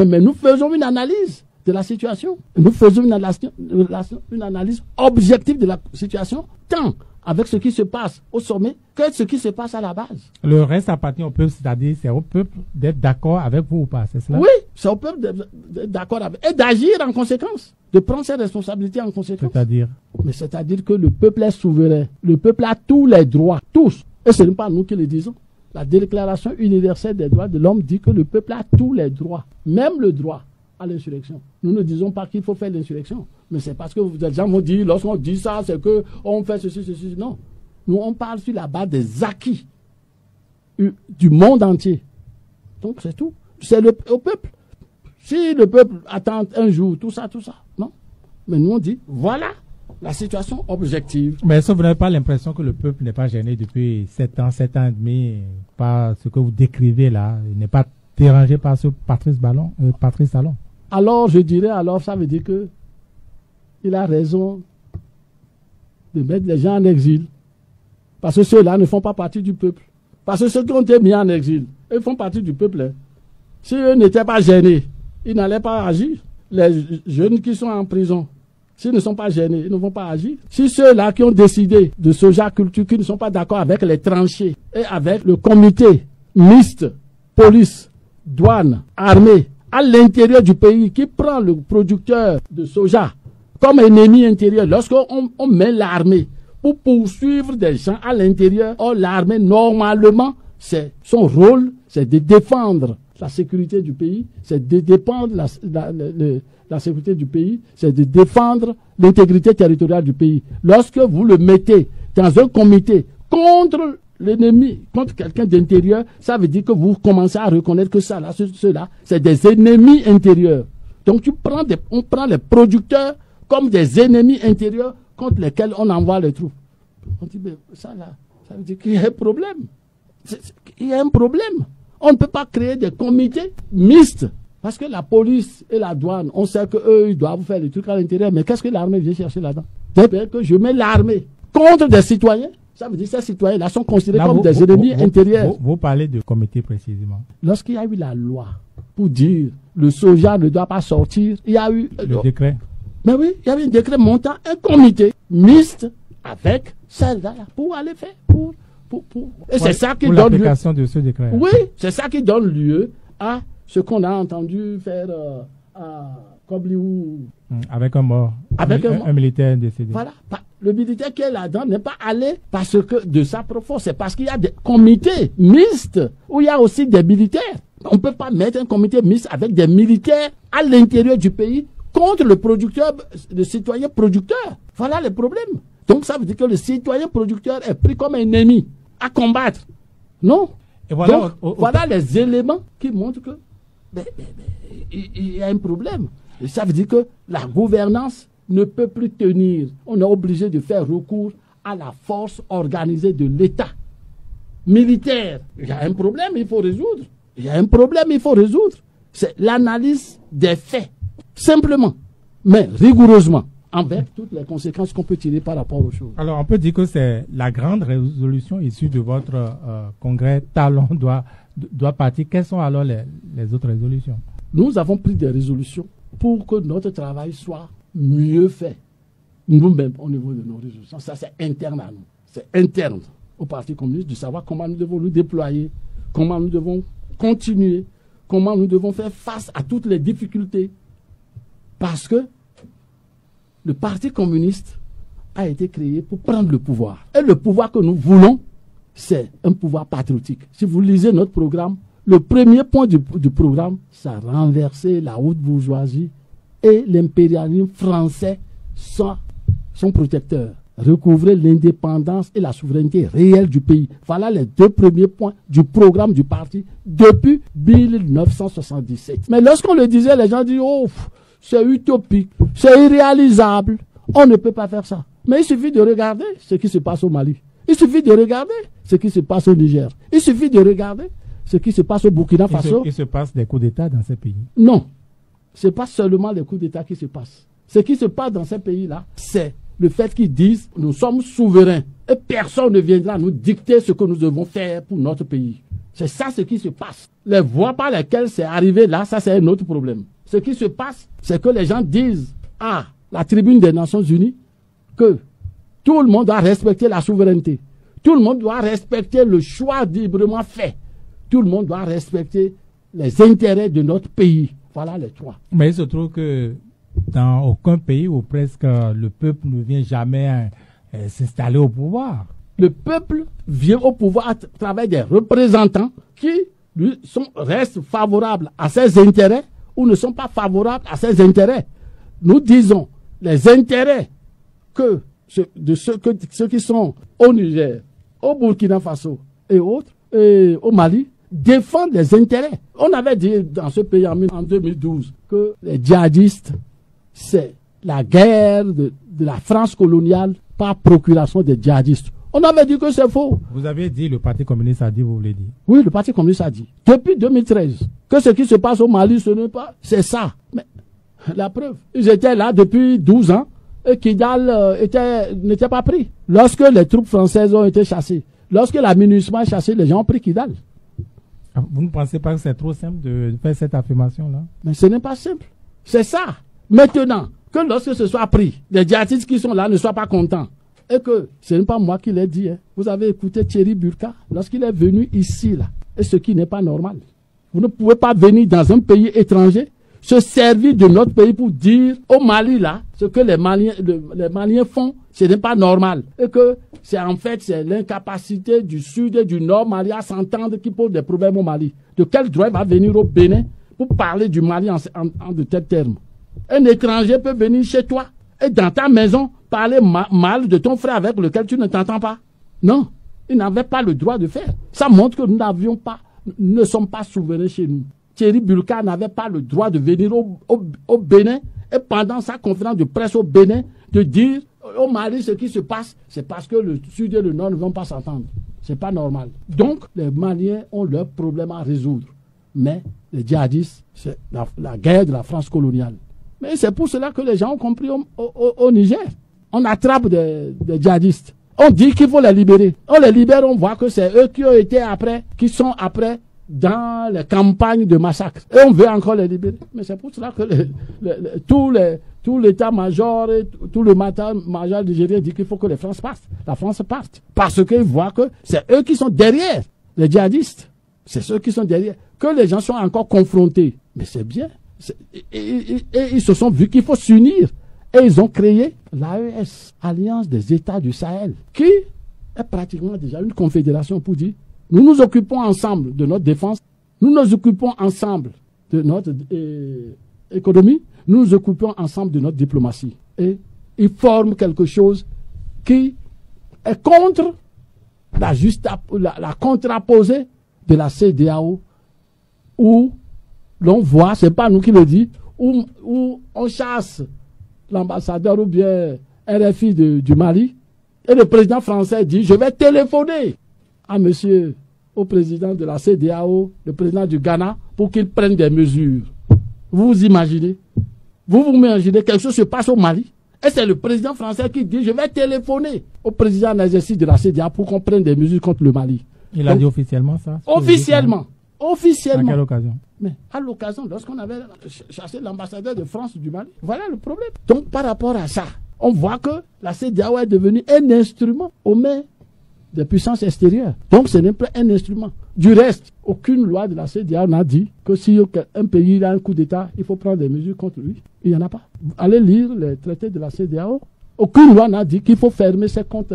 Mais nous faisons une analyse de la situation. Nous faisons une analyse objective de la situation, tant avec ce qui se passe au sommet que ce qui se passe à la base. Le reste appartient au peuple, c'est-à-dire c'est au peuple d'être d'accord avec vous ou pas, c'est cela? Oui, c'est au peuple d'être d'accord avec et d'agir en conséquence, de prendre ses responsabilités en conséquence. C'est-à-dire que le peuple est souverain. Le peuple a tous les droits, tous. Et ce n'est pas nous qui le disons. La Déclaration universelle des droits de l'homme dit que le peuple a tous les droits, même le droit à l'insurrection. Nous ne disons pas qu'il faut faire l'insurrection. Mais c'est parce que les gens vont dire, lorsqu'on dit ça, c'est qu'on fait ceci. Non. Nous, on parle sur la base des acquis du monde entier. Donc, c'est tout. C'est au peuple. Si le peuple attend un jour, tout ça, non. Mais nous, on dit, voilà la situation objective. Mais est-ce que vous n'avez pas l'impression que le peuple n'est pas gêné depuis 7 ans et demi par ce que vous décrivez là? Il n'est pas dérangé par ce Patrice Talon? Alors, je dirais, ça veut dire que il a raison de mettre les gens en exil. Parce que ceux-là ne font pas partie du peuple. Parce que ceux qui ont été mis en exil, ils font partie du peuple. Hein. Si eux n'étaient pas gênés, ils n'allaient pas agir. Les jeunes qui sont en prison, S'ils ne sont pas gênés, ils ne vont pas agir. Si ceux-là qui ont décidé de Soja Culture, qui ne sont pas d'accord avec les tranchées et avec le comité mixte, police, douane, armée, à l'intérieur du pays, qui prend le producteur de soja comme ennemi intérieur, lorsqu'on met l'armée pour poursuivre des gens à l'intérieur, or l'armée, normalement, son rôle, c'est de défendre la sécurité du pays, c'est de défendre la sécurité du pays, c'est de défendre l'intégrité territoriale du pays. Lorsque vous le mettez dans un comité contre l'ennemi, contre quelqu'un d'intérieur, ça veut dire que vous commencez à reconnaître que ceux-là, c'est des ennemis intérieurs. Donc on prend les producteurs comme des ennemis intérieurs contre lesquels on envoie les troupes. On dit, mais ça veut dire qu'il y a un problème. Il y a un problème. On ne peut pas créer des comités mixtes. Parce que la police et la douane, on sait qu'eux, ils doivent faire des trucs à l'intérieur. Mais qu'est-ce que l'armée vient chercher là-dedans? C'est-à-dire que je mets l'armée contre des citoyens. Ça veut dire que ces citoyens-là sont considérés comme des ennemis intérieurs. Vous parlez de comité précisément. Lorsqu'il y a eu la loi pour dire le soja ne doit pas sortir, il y a eu... Le décret. Mais oui, il y avait un décret montant un comité mixte avec celle-là pour aller faire. Et c'est ça qui donne l'application de ce décret. Oui, c'est ça qui donne lieu à ce qu'on a entendu faire à Kobliou. Avec un mort. Avec un militaire décédé. Voilà. Le militaire qui est là-dedans n'est pas allé parce que de sa propre force. C'est parce qu'il y a des comités mixtes où il y a aussi des militaires. On ne peut pas mettre un comité mixte avec des militaires à l'intérieur du pays contre le citoyen producteur. Voilà le problème. Donc ça veut dire que le citoyen producteur est pris comme un ennemi à combattre. Non. Et voilà, donc, voilà les éléments qui montrent que il y a un problème. Et ça veut dire que la gouvernance ne peut plus tenir. On est obligé de faire recours à la force organisée de l'État militaire. Il y a un problème, il faut résoudre. Il y a un problème, il faut résoudre. C'est l'analyse des faits, simplement, mais rigoureusement, avec toutes les conséquences qu'on peut tirer par rapport aux choses. Alors, on peut dire que c'est la grande résolution issue de votre congrès Talon doit partir. Quelles sont alors les autres résolutions? Nous avons pris des résolutions pour que notre travail soit mieux fait. Nous-mêmes, au niveau de nos résolutions, ça c'est interne à nous. C'est interne au Parti communiste de savoir comment nous devons nous déployer, comment nous devons continuer, comment nous devons faire face à toutes les difficultés. Parce que le Parti communiste a été créé pour prendre le pouvoir. Et le pouvoir que nous voulons, c'est un pouvoir patriotique. Si vous lisez notre programme, le premier point du programme, c'est renverser la haute bourgeoisie et l'impérialisme français son protecteur. Recouvrer l'indépendance et la souveraineté réelle du pays. Voilà les deux premiers points du programme du parti depuis 1977. Mais lorsqu'on le disait, les gens disaient, oh, c'est utopique, c'est irréalisable, on ne peut pas faire ça. Mais il suffit de regarder ce qui se passe au Mali. Il suffit de regarder ce qui se passe au Niger. Il suffit de regarder ce qui se passe au Burkina Faso. Il se passe des coups d'État dans ces pays. Non, ce n'est pas seulement les coups d'État qui se passent. Ce qui se passe dans ces pays-là, c'est le fait qu'ils disent nous sommes souverains et personne ne viendra nous dicter ce que nous devons faire pour notre pays. C'est ça ce qui se passe. Les voies par lesquelles c'est arrivé là, ça c'est un autre problème. Ce qui se passe, c'est que les gens disent à la tribune des Nations Unies que tout le monde doit respecter la souveraineté. Tout le monde doit respecter le choix librement fait. Tout le monde doit respecter les intérêts de notre pays. Voilà les trois. Mais il se trouve que dans aucun pays où presque le peuple ne vient jamais s'installer au pouvoir. Le peuple vient au pouvoir à travers des représentants qui restent favorables à ses intérêts ou ne sont pas favorables à ses intérêts. Nous disons les intérêts de ceux qui sont au Niger, au Burkina Faso et autres, et au Mali, défendent les intérêts. On avait dit dans ce pays en 2012 que les djihadistes, c'est la guerre de la France coloniale par procuration des djihadistes. On avait dit que c'est faux. Vous avez dit, le Parti communiste a dit, vous voulez dire? Oui, le Parti communiste a dit. Depuis 2013, que ce qui se passe au Mali, ce n'est pas... C'est ça. Mais la preuve, ils étaient là depuis 12 ans et Kidal n'était pas pris. Lorsque les troupes françaises ont été chassées, lorsque la MINUSMA a chassé, les gens ont pris Kidal. Vous ne pensez pas que c'est trop simple de faire cette affirmation-là? Mais ce n'est pas simple. C'est ça. Maintenant, que lorsque ce soit pris, les djihadistes qui sont là ne soient pas contents. Et que ce n'est pas moi qui l'ai dit. Hein. Vous avez écouté Thierry Burka lorsqu'il est venu ici, là. Et ce qui n'est pas normal. Vous ne pouvez pas venir dans un pays étranger, se servir de notre pays pour dire au Mali, là, ce que les Maliens font, ce n'est pas normal. Et que c'est l'incapacité du Sud et du Nord Mali à s'entendre qui pose des problèmes au Mali. De quel droit il va venir au Bénin pour parler du Mali en de tels termes? Un étranger peut venir chez toi et dans ta maison parler mal de ton frère avec lequel tu ne t'entends pas. Non, il n'avait pas le droit de faire. Ça montre que nous ne sommes pas souverains chez nous. Thierry Burka n'avait pas le droit de venir au Bénin et pendant sa conférence de presse au Bénin de dire au Mali ce qui se passe, c'est parce que le Sud et le Nord ne vont pas s'entendre. C'est pas normal. Donc les Maliens ont leurs problèmes à résoudre. Mais les djihadistes, c'est la guerre de la France coloniale. Mais c'est pour cela que les gens ont compris au Niger. On attrape des djihadistes. On dit qu'il faut les libérer. On les libère, on voit que c'est eux qui ont été après, qui sont après dans les campagnes de massacre. Et on veut encore les libérer. Mais c'est pour cela que tout l'état-major et tout le major nigérien dit qu'il faut que la France parte. Parce qu'ils voient que c'est eux qui sont derrière les djihadistes. C'est ceux qui sont derrière. Que les gens soient encore confrontés. Mais c'est bien. Et ils se sont vus qu'il faut s'unir. Et ils ont créé l'AES, Alliance des États du Sahel, qui est pratiquement déjà une confédération pour dire nous nous occupons ensemble de notre défense, nous nous occupons ensemble de notre économie, nous nous occupons ensemble de notre diplomatie. Et ils forment quelque chose qui est contre la contraposée de la CEDEAO, où l'on voit, c'est pas nous qui le dit, où on chasse l'ambassadeur ou bien RFI du Mali, et le président français dit je vais téléphoner au président de la CEDEAO, le président du Ghana, pour qu'il prenne des mesures. Vous imaginez? Vous imaginez quelque chose se passe au Mali, et c'est le président français qui dit je vais téléphoner au président en exercice de la CEDEAO pour qu'on prenne des mesures contre le Mali. Il a dit officiellement ça? Officiellement. Officiellement. À quelle occasion? Mais à l'occasion, lorsqu'on avait chassé l'ambassadeur de France du Mali. Voilà le problème. Donc, par rapport à ça, on voit que la CEDEAO est devenue un instrument aux mains des puissances extérieures. Donc, ce n'est pas un instrument. Du reste, aucune loi de la CEDEAO n'a dit que si un pays a un coup d'État, il faut prendre des mesures contre lui. Il n'y en a pas. Allez lire les traités de la CEDEAO. Aucune loi n'a dit qu'il faut fermer ses comptes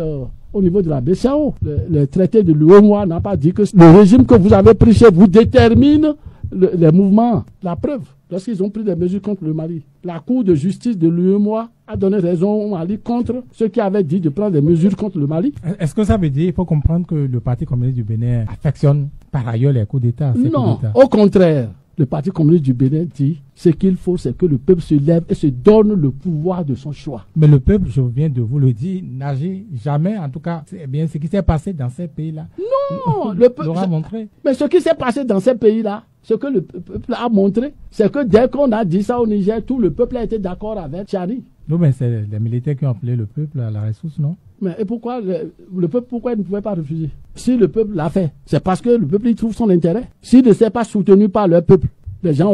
au niveau de la BCAO. Le traité de l'UEMOA n'a pas dit que le régime que vous avez pris chez vous détermine les mouvements. La preuve, lorsqu'ils ont pris des mesures contre le Mali, la Cour de justice de l'UEMOA a donné raison au Mali contre ceux qui avaient dit de prendre des mesures contre le Mali. Est-ce que ça veut dire qu'il faut comprendre que le Parti communiste du Bénin affectionne par ailleurs les coups d'État? Non, au contraire. Le Parti communiste du Bénin dit ce qu'il faut, c'est que le peuple se lève et se donne le pouvoir de son choix. Mais le peuple, je viens de vous le dire, n'agit jamais, en tout cas, c'est bien ce qui s'est passé dans ces pays-là. Non, le peuple l'aura montré. Mais ce qui s'est passé dans ces pays-là, ce que le peuple a montré, c'est que dès qu'on a dit ça au Niger, tout le peuple a été d'accord avec Chani. Non, mais c'est les militaires qui ont appelé le peuple à la ressource, non? Mais et pourquoi le peuple, pourquoi il ne pouvait pas refuser? Si le peuple l'a fait, c'est parce que le peuple y trouve son intérêt. S'il ne s'est pas soutenu par le peuple, les gens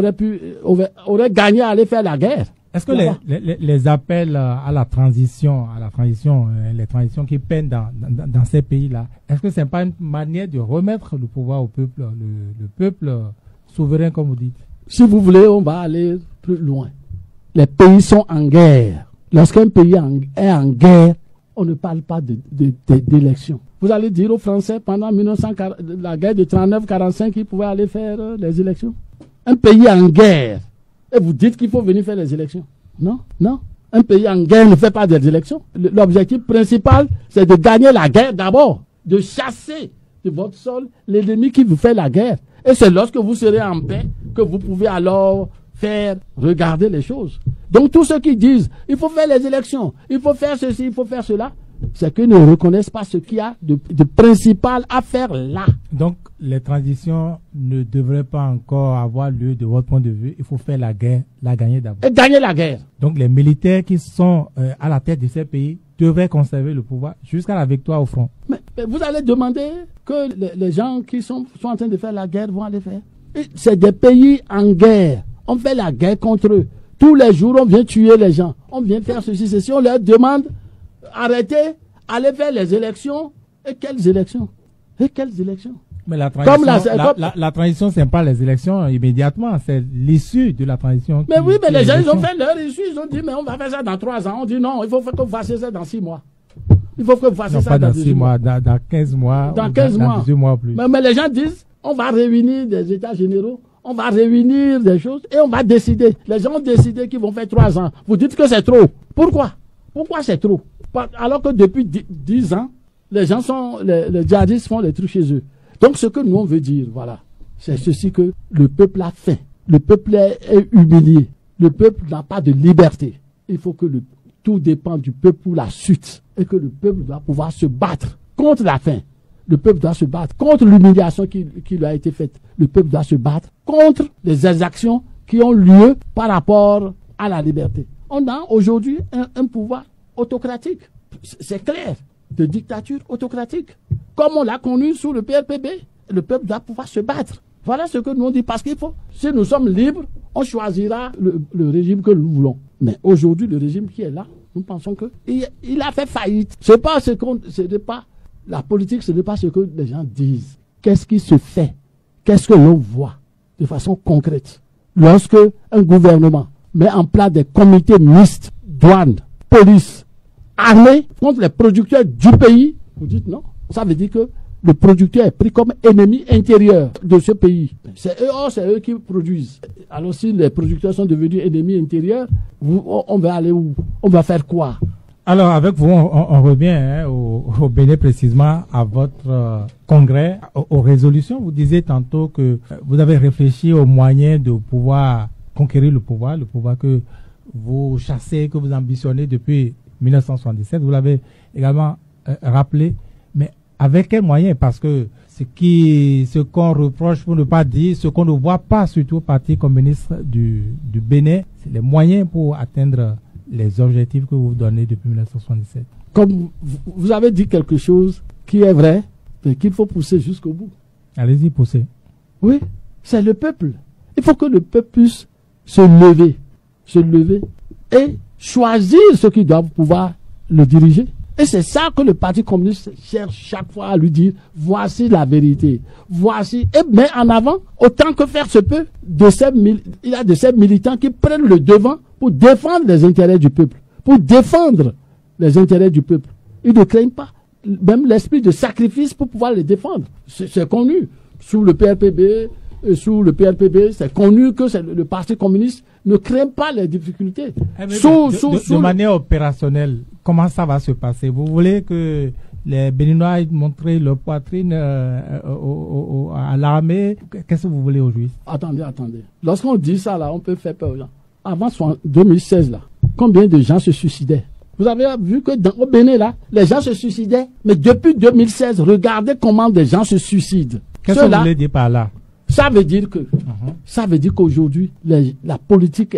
auraient gagné à aller faire la guerre. Est-ce que les appels à la transition, les transitions qui peinent dans ces pays-là, est-ce que c'est pas une manière de remettre le pouvoir au peuple, le peuple souverain, comme vous dites? Si vous voulez, on va aller plus loin. Les pays sont en guerre. Lorsqu'un pays est en guerre, on ne parle pas d'élection. Vous allez dire aux Français, pendant la guerre de 39-45, qu'ils pouvaient aller faire les élections. Un pays en guerre, et vous dites qu'il faut venir faire les élections. Non, non. Un pays en guerre ne fait pas des élections. L'objectif principal, c'est de gagner la guerre d'abord, de chasser de votre sol l'ennemi qui vous fait la guerre. Et c'est lorsque vous serez en paix que vous pouvez alors faire regarder les choses. Donc tous ceux qui disent il faut faire les élections, il faut faire ceci, il faut faire cela, c'est qu'ils ne reconnaissent pas ce qu'il y a de principal à faire là. Donc les transitions ne devraient pas encore avoir lieu de votre point de vue. Il faut faire la guerre, la gagner d'abord. Et gagner la guerre. Donc les militaires qui sont à la tête de ces pays devraient conserver le pouvoir jusqu'à la victoire au front. Mais vous allez demander que les gens qui sont en train de faire la guerre vont aller faire. C'est des pays en guerre. On fait la guerre contre eux. Tous les jours, on vient tuer les gens. on vient faire ceci, ceci, on leur demande, arrêtez, allez faire les élections. Et quelles élections? Et quelles élections? Mais la transition, la transition, c'est pas les élections immédiatement, c'est l'issue de la transition. Mais oui, mais les gens, ils ont fait leur issue, ils ont dit, mais on va faire ça dans 3 ans. On dit non, il faut que vous fassiez ça dans 6 mois. Il faut que vous fassiez ça dans 6 mois, dans 15 mois. Dans 15 mois. Dans 18 mois plus. Mais les gens disent, on va réunir des états généraux, on va réunir des choses et on va décider. Les gens ont décidé qu'ils vont faire 3 ans. Vous dites que c'est trop. Pourquoi? Pourquoi c'est trop? Alors que depuis 10 ans, les gens les djihadistes font les trucs chez eux. Donc ce que nous on veut dire, voilà, c'est ceci que le peuple a faim. Le peuple est humilié. Le peuple n'a pas de liberté. Il faut que tout dépend du peuple pour la suite. Et que le peuple doit pouvoir se battre contre la faim. Le peuple doit se battre contre l'humiliation qui lui a été faite. Le peuple doit se battre contre les exactions qui ont lieu par rapport à la liberté. On a aujourd'hui un pouvoir autocratique. C'est clair. De dictature autocratique. Comme on l'a connu sous le PRPB, le peuple doit pouvoir se battre. Voilà ce que nous on dit. Parce qu'il faut, si nous sommes libres, on choisira le régime que nous voulons. Mais aujourd'hui, le régime qui est là, nous pensons qu'il a fait faillite. Ce n'est pas la politique, ce n'est pas ce que les gens disent. Qu'est-ce qui se fait? Qu'est-ce que l'on voit de façon concrète? Lorsque un gouvernement met en place des comités mixtes, douane, police, armée contre les producteurs du pays, vous dites non. Ça veut dire que le producteur est pris comme ennemi intérieur de ce pays. C'est eux qui produisent. Alors si les producteurs sont devenus ennemis intérieurs, on va aller où? On va faire quoi? Alors avec vous, on revient au Bénin précisément à votre congrès, aux résolutions. Vous disiez tantôt que vous avez réfléchi aux moyens de pouvoir conquérir le pouvoir que vous chassez, que vous ambitionnez depuis 1977. Vous l'avez également rappelé. Mais avec quels moyens? Parce que ce qu'on reproche, pour ne pas dire, ce qu'on ne voit pas, surtout au Parti communiste du Bénin, c'est les moyens pour atteindre les objectifs que vous donnez depuis 1977. Comme vous avez dit quelque chose qui est vrai, mais qu'il faut pousser jusqu'au bout. Allez-y, poussez. Oui, c'est le peuple. Il faut que le peuple puisse se lever et choisir ceux qui doivent pouvoir le diriger. Et c'est ça que le Parti communiste cherche chaque fois à lui dire, voici la vérité. Voici, et met en avant, autant que faire se peut, il y a de ces militants qui prennent le devant pour défendre les intérêts du peuple. Pour défendre les intérêts du peuple. Ils ne craignent pas même l'esprit de sacrifice pour pouvoir les défendre. C'est connu. Sous le PRPB, c'est connu que le Parti communiste ne craint pas les difficultés. De manière opérationnelle, comment ça va se passer? Vous voulez que les Béninois montrent leur poitrine à l'armée? Qu'est-ce que vous voulez aujourd'hui? Attendez. Lorsqu'on dit ça, là, on peut faire peur aux gens. Avant 2016, là, combien de gens se suicidaient? Vous avez vu que au Bénin, là, les gens se suicidaient. Mais depuis 2016, regardez comment des gens se suicident. Qu'est-ce que vous voulez dire par là? Ça veut dire qu'aujourd'hui, la politique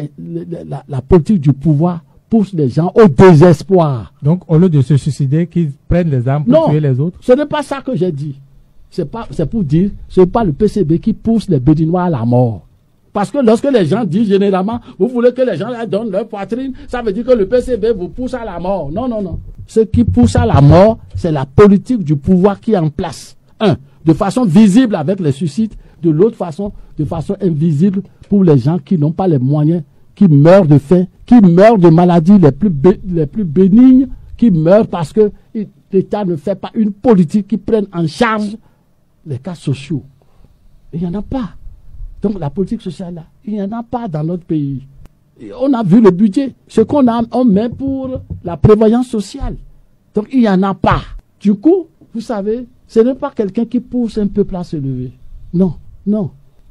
du pouvoir pousse les gens au désespoir. Donc, au lieu de se suicider, qu'ils prennent les armes pour tuer les autres? Ce n'est pas ça que j'ai dit. C'est pour dire, ce n'est pas le PCB qui pousse les Béninois à la mort. Parce que lorsque les gens disent généralement, vous voulez que les gens leur donnent leur poitrine, ça veut dire que le PCB vous pousse à la mort. Non. Ce qui pousse à la mort, c'est la politique du pouvoir qui est en place. De façon visible avec les suicides, de l'autre façon, de façon invisible pour les gens qui n'ont pas les moyens, qui meurent de faim, qui meurent de maladies les plus bénignes, qui meurent parce que l'État ne fait pas une politique qui prenne en charge les cas sociaux. Il n'y en a pas. Donc la politique sociale, là, il n'y en a pas dans notre pays. Et on a vu le budget, ce on met pour la prévoyance sociale. Donc il n'y en a pas. Du coup, vous savez, ce n'est pas quelqu'un qui pousse un peuple à se lever. Non.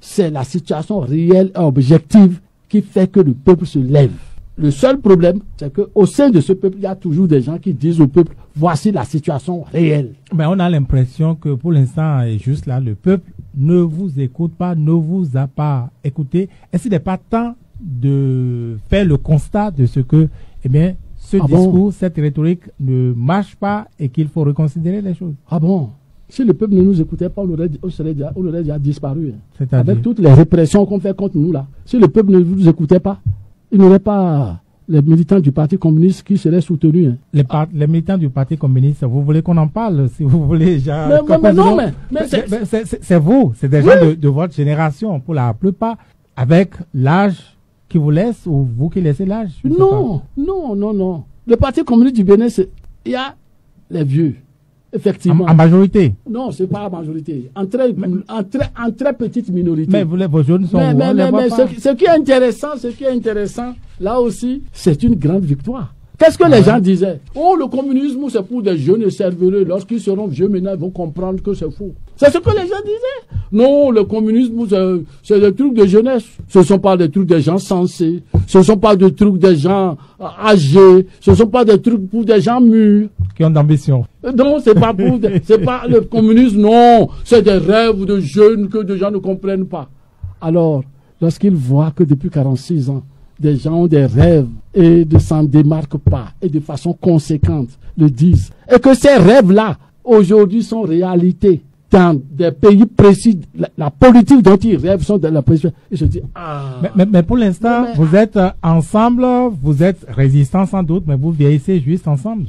C'est la situation réelle et objective qui fait que le peuple se lève. Le seul problème, c'est qu'au sein de ce peuple, il y a toujours des gens qui disent au peuple, voici la situation réelle. Mais on a l'impression que pour l'instant, et juste là, le peuple ne vous écoute pas, ne vous a pas écouté. Est-ce qu'il n'est pas temps de faire le constat de ce que, ce discours, cette rhétorique ne marche pas et qu'il faut reconsidérer les choses? Ah bon? Si le peuple ne nous écoutait pas, on aurait déjà disparu. C'est-à-dire? Avec toutes les répressions qu'on fait contre nous là. Si le peuple ne nous écoutait pas, il n'aurait pas les militants du Parti communiste qui seraient soutenus. Hein. Les militants du Parti communiste, vous voulez qu'on en parle, si vous voulez. C'est vous, c'est des gens de votre génération, pour la plupart, avec l'âge qui vous laisse ou vous qui laissez l'âge. Non. Le Parti communiste du Bénin, il y a les vieux. Effectivement. En majorité? Non, c'est pas en majorité. En très petite minorité. Mais vos jeunes sont... Mais ce qui est intéressant, là aussi, c'est une grande victoire. Qu'est-ce que les gens disaient? Oh, le communisme, c'est pour des jeunes et cerveleux. Lorsqu'ils seront vieux, maintenant, ils vont comprendre que c'est faux. C'est ce que les gens disaient. Non, le communisme, c'est des trucs de jeunesse. Ce ne sont pas des trucs des gens sensés. Ce ne sont pas des trucs des gens âgés. Ce ne sont pas des trucs pour des gens mûrs. Qui ont d'ambition. Non, c'est pas pour, c'est pas le communisme, non. C'est des rêves de jeunes que des gens ne comprennent pas. Alors, lorsqu'ils voient que depuis 46 ans, des gens ont des rêves et ne s'en démarquent pas et de façon conséquente le disent. Et que ces rêves-là, aujourd'hui, sont réalité dans des pays précis. La politique dont ils rêvent sont dans la politique. Et je dis, Mais pour l'instant, vous êtes ensemble, vous êtes résistants sans doute, mais vous vieillissez juste ensemble.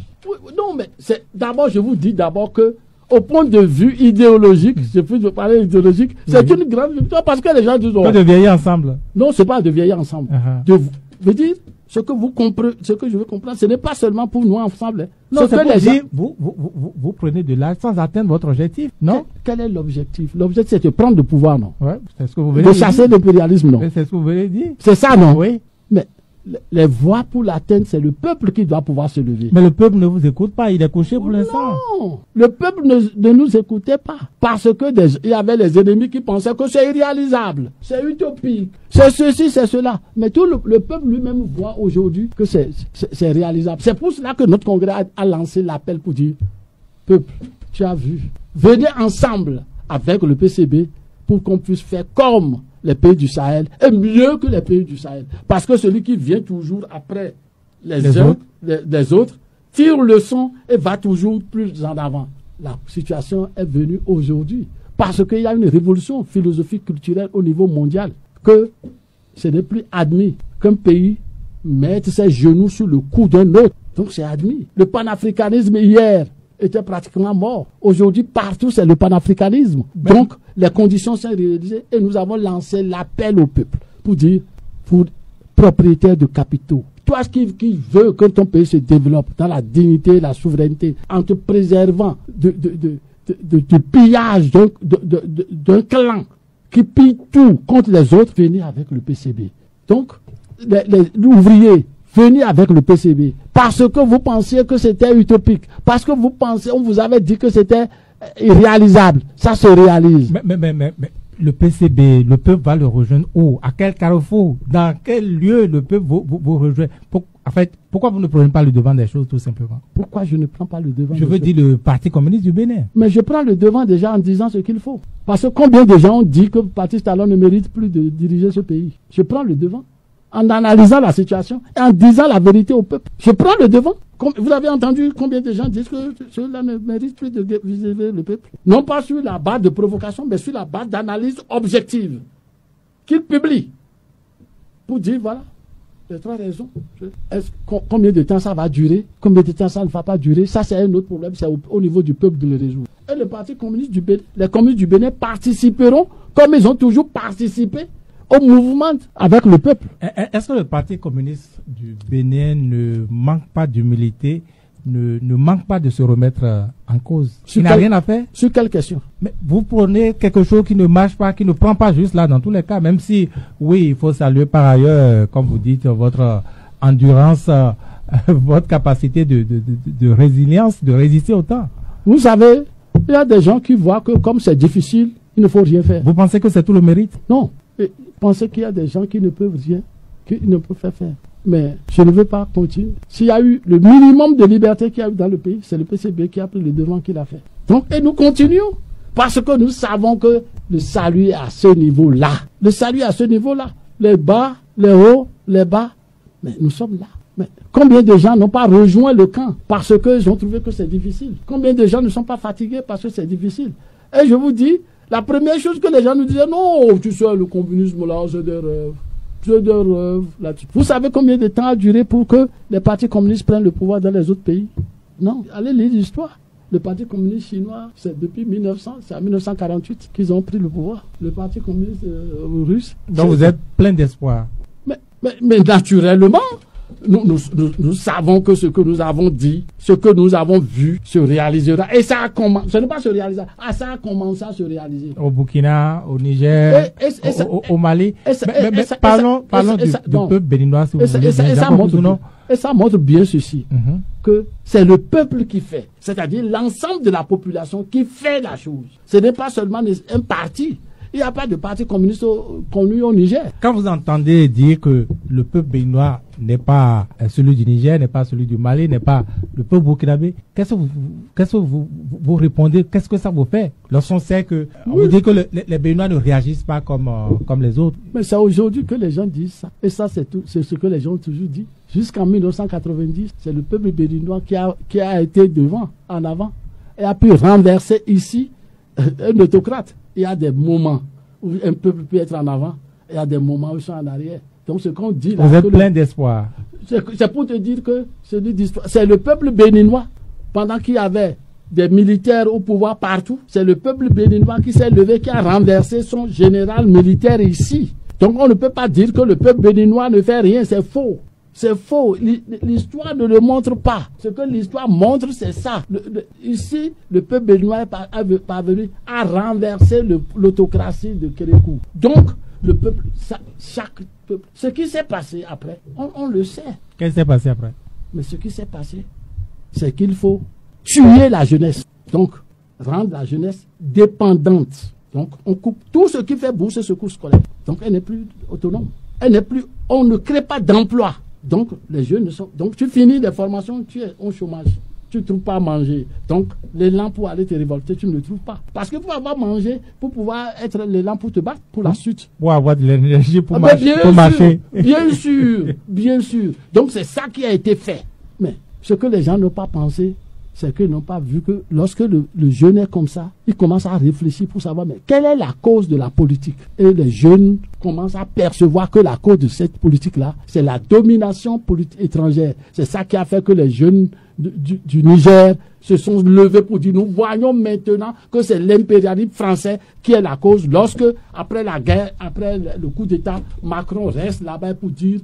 Non, mais d'abord, je vous dis d'abord que au point de vue idéologique, je peux parler idéologique, c'est une grande victoire parce que les gens disent... Pas de vieillir ensemble. Non, c'est pas de vieillir ensemble. Je veux dire, ce que vous comprenez, ce que je veux comprendre, ce n'est pas seulement pour nous ensemble. Non, c'est pour dire, vous prenez de l'âge sans atteindre votre objectif, non? Quel est l'objectif? L'objectif, c'est de prendre le pouvoir, non? Ouais, c'est ce que vous venez de chasser l'impérialisme, non? C'est ce que vous venez de dire. C'est ça, non? Oui. Mais les voies pour l'atteindre, c'est le peuple qui doit pouvoir se lever. Mais le peuple ne vous écoute pas, il est couché pour l'instant. Non, le peuple ne nous écoutait pas. Parce que il y avait les ennemis qui pensaient que c'est irréalisable, c'est utopique, c'est ceci, c'est cela. Mais tout le peuple lui-même voit aujourd'hui que c'est réalisable. C'est pour cela que notre congrès a lancé l'appel pour dire, peuple, tu as vu, venez ensemble avec le PCB pour qu'on puisse faire comme les pays du Sahel, et mieux que les pays du Sahel. Parce que celui qui vient toujours après les autres, tire le son et va toujours plus en avant. La situation est venue aujourd'hui. Parce qu'il y a une révolution philosophique culturelle au niveau mondial, que ce n'est plus admis qu'un pays mette ses genoux sur le cou d'un autre. Donc c'est admis. Le panafricanisme hier était pratiquement mort. Aujourd'hui, partout, c'est le panafricanisme. Donc, les conditions sont réalisées et nous avons lancé l'appel au peuple pour dire, pour propriétaires de capitaux, toi qui veux que ton pays se développe dans la dignité et la souveraineté, en te préservant du pillage d'un clan qui pille tout contre les autres, venez avec le PCB. Donc, les ouvriers, venez avec le PCB. Parce que vous pensiez que c'était utopique. Parce que on vous avait dit que c'était irréalisable. Ça se réalise. Mais le PCB, le peuple va le rejoindre où? À quel carrefour? Dans quel lieu le peuple vous rejoint? En fait, pourquoi vous ne prenez pas le devant des choses, tout simplement? Pourquoi je ne prends pas le devant? Je veux dire le Parti communiste du Bénin. Mais je prends le devant déjà en disant ce qu'il faut. Parce que combien de gens ont dit que Patrice Talon ne mérite plus de diriger ce pays? Je prends le devant. En analysant la situation et en disant la vérité au peuple. Je prends le devant. Vous avez entendu combien de gens disent que cela ne mérite plus de viser le peuple? Non pas sur la base de provocation, mais sur la base d'analyse objective qu'ils publient pour dire, voilà, les trois raisons. Combien de temps ça va durer? Combien de temps ça ne va pas durer? Ça, c'est un autre problème. C'est au niveau du peuple de le résoudre. Et le Parti communiste du Bénin, les communistes du Bénin participeront, comme ils ont toujours participé, au mouvement avec le peuple. Est-ce que le Parti communiste du Bénin ne manque pas d'humilité, ne manque pas de se remettre en cause? Il n'a rien à faire? Sur quelle question? Mais vous prenez quelque chose qui ne marche pas, qui ne prend pas juste là dans tous les cas, même si, oui, il faut saluer par ailleurs, comme vous dites, votre endurance, votre capacité de résilience, de résister au temps. Vous savez, il y a des gens qui voient que comme c'est difficile, il ne faut rien faire. Vous pensez que c'est tout le mérite? Non. Pensez qu'il y a des gens qui ne peuvent rien, qui ne peuvent pas faire. Mais je ne veux pas continuer. S'il y a eu le minimum de liberté qu'il y a eu dans le pays, c'est le PCB qui a pris le devant qu'il a fait. Donc, et nous continuons. Parce que nous savons que le salut est à ce niveau-là. Le salut est à ce niveau-là. Les bas, les hauts, les bas. Mais nous sommes là. Mais combien de gens n'ont pas rejoint le camp parce qu'ils ont trouvé que c'est difficile? Combien de gens ne sont pas fatigués parce que c'est difficile? Et je vous dis, la première chose que les gens nous disaient, non, tu sais, le communisme là, c'est des rêves. jeu de rêve là-dessus. Vous savez combien de temps a duré pour que les partis communistes prennent le pouvoir dans les autres pays? Non, allez lire l'histoire. Le Parti communiste chinois, c'est depuis 1900, c'est en 1948 qu'ils ont pris le pouvoir. Le Parti communiste russe. Donc vous êtes plein d'espoir. Mais naturellement, nous savons que ce que nous avons dit, ce que nous avons vu se réalisera. Et ça a commencé, ce n'est pas se réaliser, ça a commencé à se réaliser. Au Burkina, au Niger, au Mali. Parlons du peuple béninois, si vous voulez. Et ça montre bien ceci, que c'est le peuple qui fait, c'est-à-dire l'ensemble de la population qui fait la chose. Ce n'est pas seulement un parti. Il n'y a pas de parti communiste connu au Niger. Quand vous entendez dire que le peuple béninois n'est pas celui du Niger, n'est pas celui du Mali, n'est pas le peuple burkinabé, qu'est-ce que vous répondez? Qu'est-ce que ça vous fait? Lorsqu'on sait que vous dites que les Béninois ne réagissent pas comme les autres. Mais c'est aujourd'hui que les gens disent ça. Et ça, c'est ce que les gens ont toujours dit. Jusqu'en 1990, c'est le peuple béninois qui a été en avant, et a pu renverser ici un autocrate. Il y a des moments où un peuple peut être en avant, et il y a des moments où ils sont en arrière. Donc ce qu'on dit là, vous êtes plein d'espoir. C'est pour te dire que c'est le peuple béninois, pendant qu'il y avait des militaires au pouvoir partout, c'est le peuple béninois qui s'est levé, qui a renversé son général militaire ici. Donc on ne peut pas dire que le peuple béninois ne fait rien, c'est faux. C'est faux. L'histoire ne le montre pas. Ce que l'histoire montre, c'est ça. Ici, le peuple béninois est parvenu à renverser l'autocratie de Kérékou. Donc, le peuple, chaque peuple. Ce qui s'est passé après, on le sait. Qu'est-ce qui s'est passé après? Mais ce qui s'est passé, c'est qu'il faut tuer la jeunesse. Donc, rendre la jeunesse dépendante. Donc, on coupe tout ce qui fait bourser ce cours scolaire. Donc, elle n'est plus autonome. On ne crée pas d'emploi. Donc, les jeunes sont. Donc, tu finis des formations, tu es au chômage. Tu ne trouves pas à manger. Donc, l'élan pour aller te révolter, tu ne le trouves pas. Parce que pour avoir mangé, pour pouvoir être l'élan pour te battre, pour la suite. Pour avoir de l'énergie pour marcher. Bien sûr, bien sûr. Donc, c'est ça qui a été fait. Mais ce que les gens n'ont pas pensé, c'est qu'ils n'ont pas vu que lorsque le jeune est comme ça, il commence à réfléchir pour savoir mais quelle est la cause de la politique. Et les jeunes commencent à percevoir que la cause de cette politique-là, c'est la domination politique étrangère. C'est ça qui a fait que les jeunes du Niger se sont levés pour dire nous voyons maintenant que c'est l'impérialisme français qui est la cause. Lorsque, après la guerre, après le coup d'État, Macron reste là-bas pour dire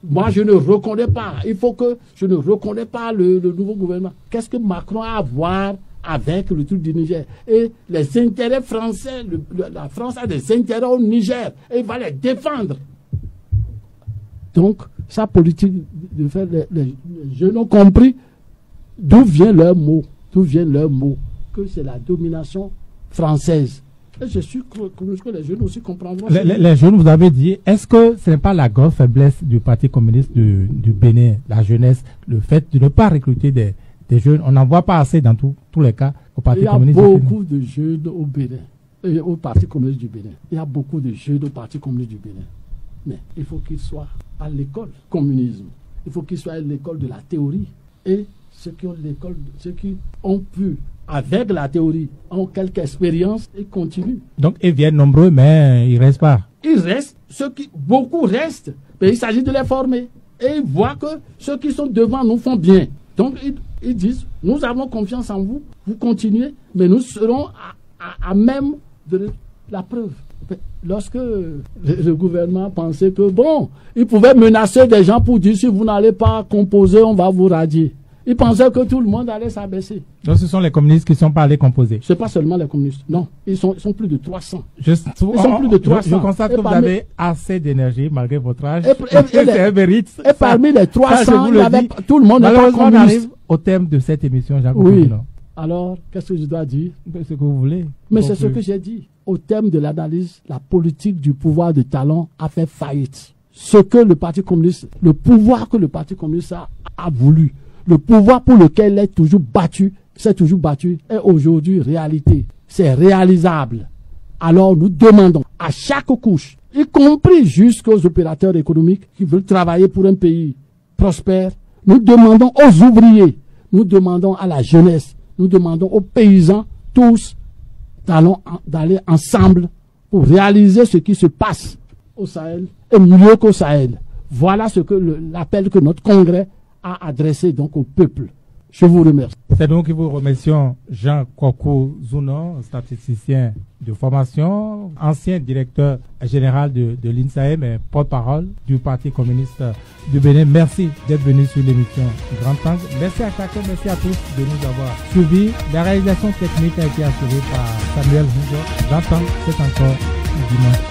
moi, je ne reconnais pas. Il faut que je ne reconnais pas le nouveau gouvernement. Qu'est-ce que Macron a à voir avec le truc du Niger? Et les intérêts français, la France a des intérêts au Niger et il va les défendre. Donc, sa politique de faire, les jeunes ont compris d'où vient leur mot. D'où vient leur mot. Que c'est la domination française. Et je suis convaincu que les jeunes aussi comprendront. Les jeunes, vous avez dit, est-ce que ce n'est pas la grande faiblesse du Parti communiste du Bénin, la jeunesse, le fait de ne pas recruter des jeunes? On n'en voit pas assez dans tous les cas au Parti communiste. Il y a beaucoup de jeunes au Bénin, et au Parti communiste du Bénin. Il y a beaucoup de jeunes au Parti communiste du Bénin. Mais il faut qu'ils soient à l'école communisme. Il faut qu'ils soient à l'école de la théorie. Et ceux qui ont pu, avec la théorie, ont quelques expériences et continuent. Donc ils viennent nombreux, mais ils ne restent pas. Ils restent, beaucoup restent, mais il s'agit de les former. Et ils voient que ceux qui sont devant nous font bien. Donc ils disent, nous avons confiance en vous, vous continuez, mais nous serons à même de la preuve. Lorsque le gouvernement pensait que, bon, il pouvait menacer des gens pour dire, si vous n'allez pas composer, on va vous radier. Ils pensaient que tout le monde allait s'abaisser. Donc ce sont les communistes qui ne sont pas allés composer. Ce n'est pas seulement les communistes. Non, ils sont plus de 300. Ils sont plus de 300. Je constate que vous avez assez d'énergie malgré votre âge. C'est un mérite. Et parmi les 300, tout le monde n'est pas communiste. On arrive au thème de cette émission, Jacques. Oui. Alors, qu'est-ce que je dois dire? Ce que vous voulez. Mais c'est ce que j'ai dit. Au thème de l'analyse, la politique du pouvoir de talent a fait faillite. Ce que le Parti communiste, le pouvoir que le Parti communiste a voulu, le pouvoir pour lequel il est toujours battu, s'est toujours battu, est aujourd'hui réalité. C'est réalisable. Alors nous demandons à chaque couche, y compris jusqu'aux opérateurs économiques qui veulent travailler pour un pays prospère, nous demandons aux ouvriers, nous demandons à la jeunesse, nous demandons aux paysans, tous, d'aller ensemble pour réaliser ce qui se passe au Sahel et mieux qu'au Sahel. Voilà ce que l'appel que notre congrès a adressé donc au peuple. Je vous remercie. C'est donc que vous remercions Jean Koko Zounon, statisticien de formation, ancien directeur général de l'INSAEM et porte-parole du Parti communiste du Bénin. Merci d'être venu sur l'émission Grand Angle. Merci à chacun, merci à tous de nous avoir suivis. La réalisation technique a été assurée par Samuel Hugo. Grand Angle, c'est encore dimanche.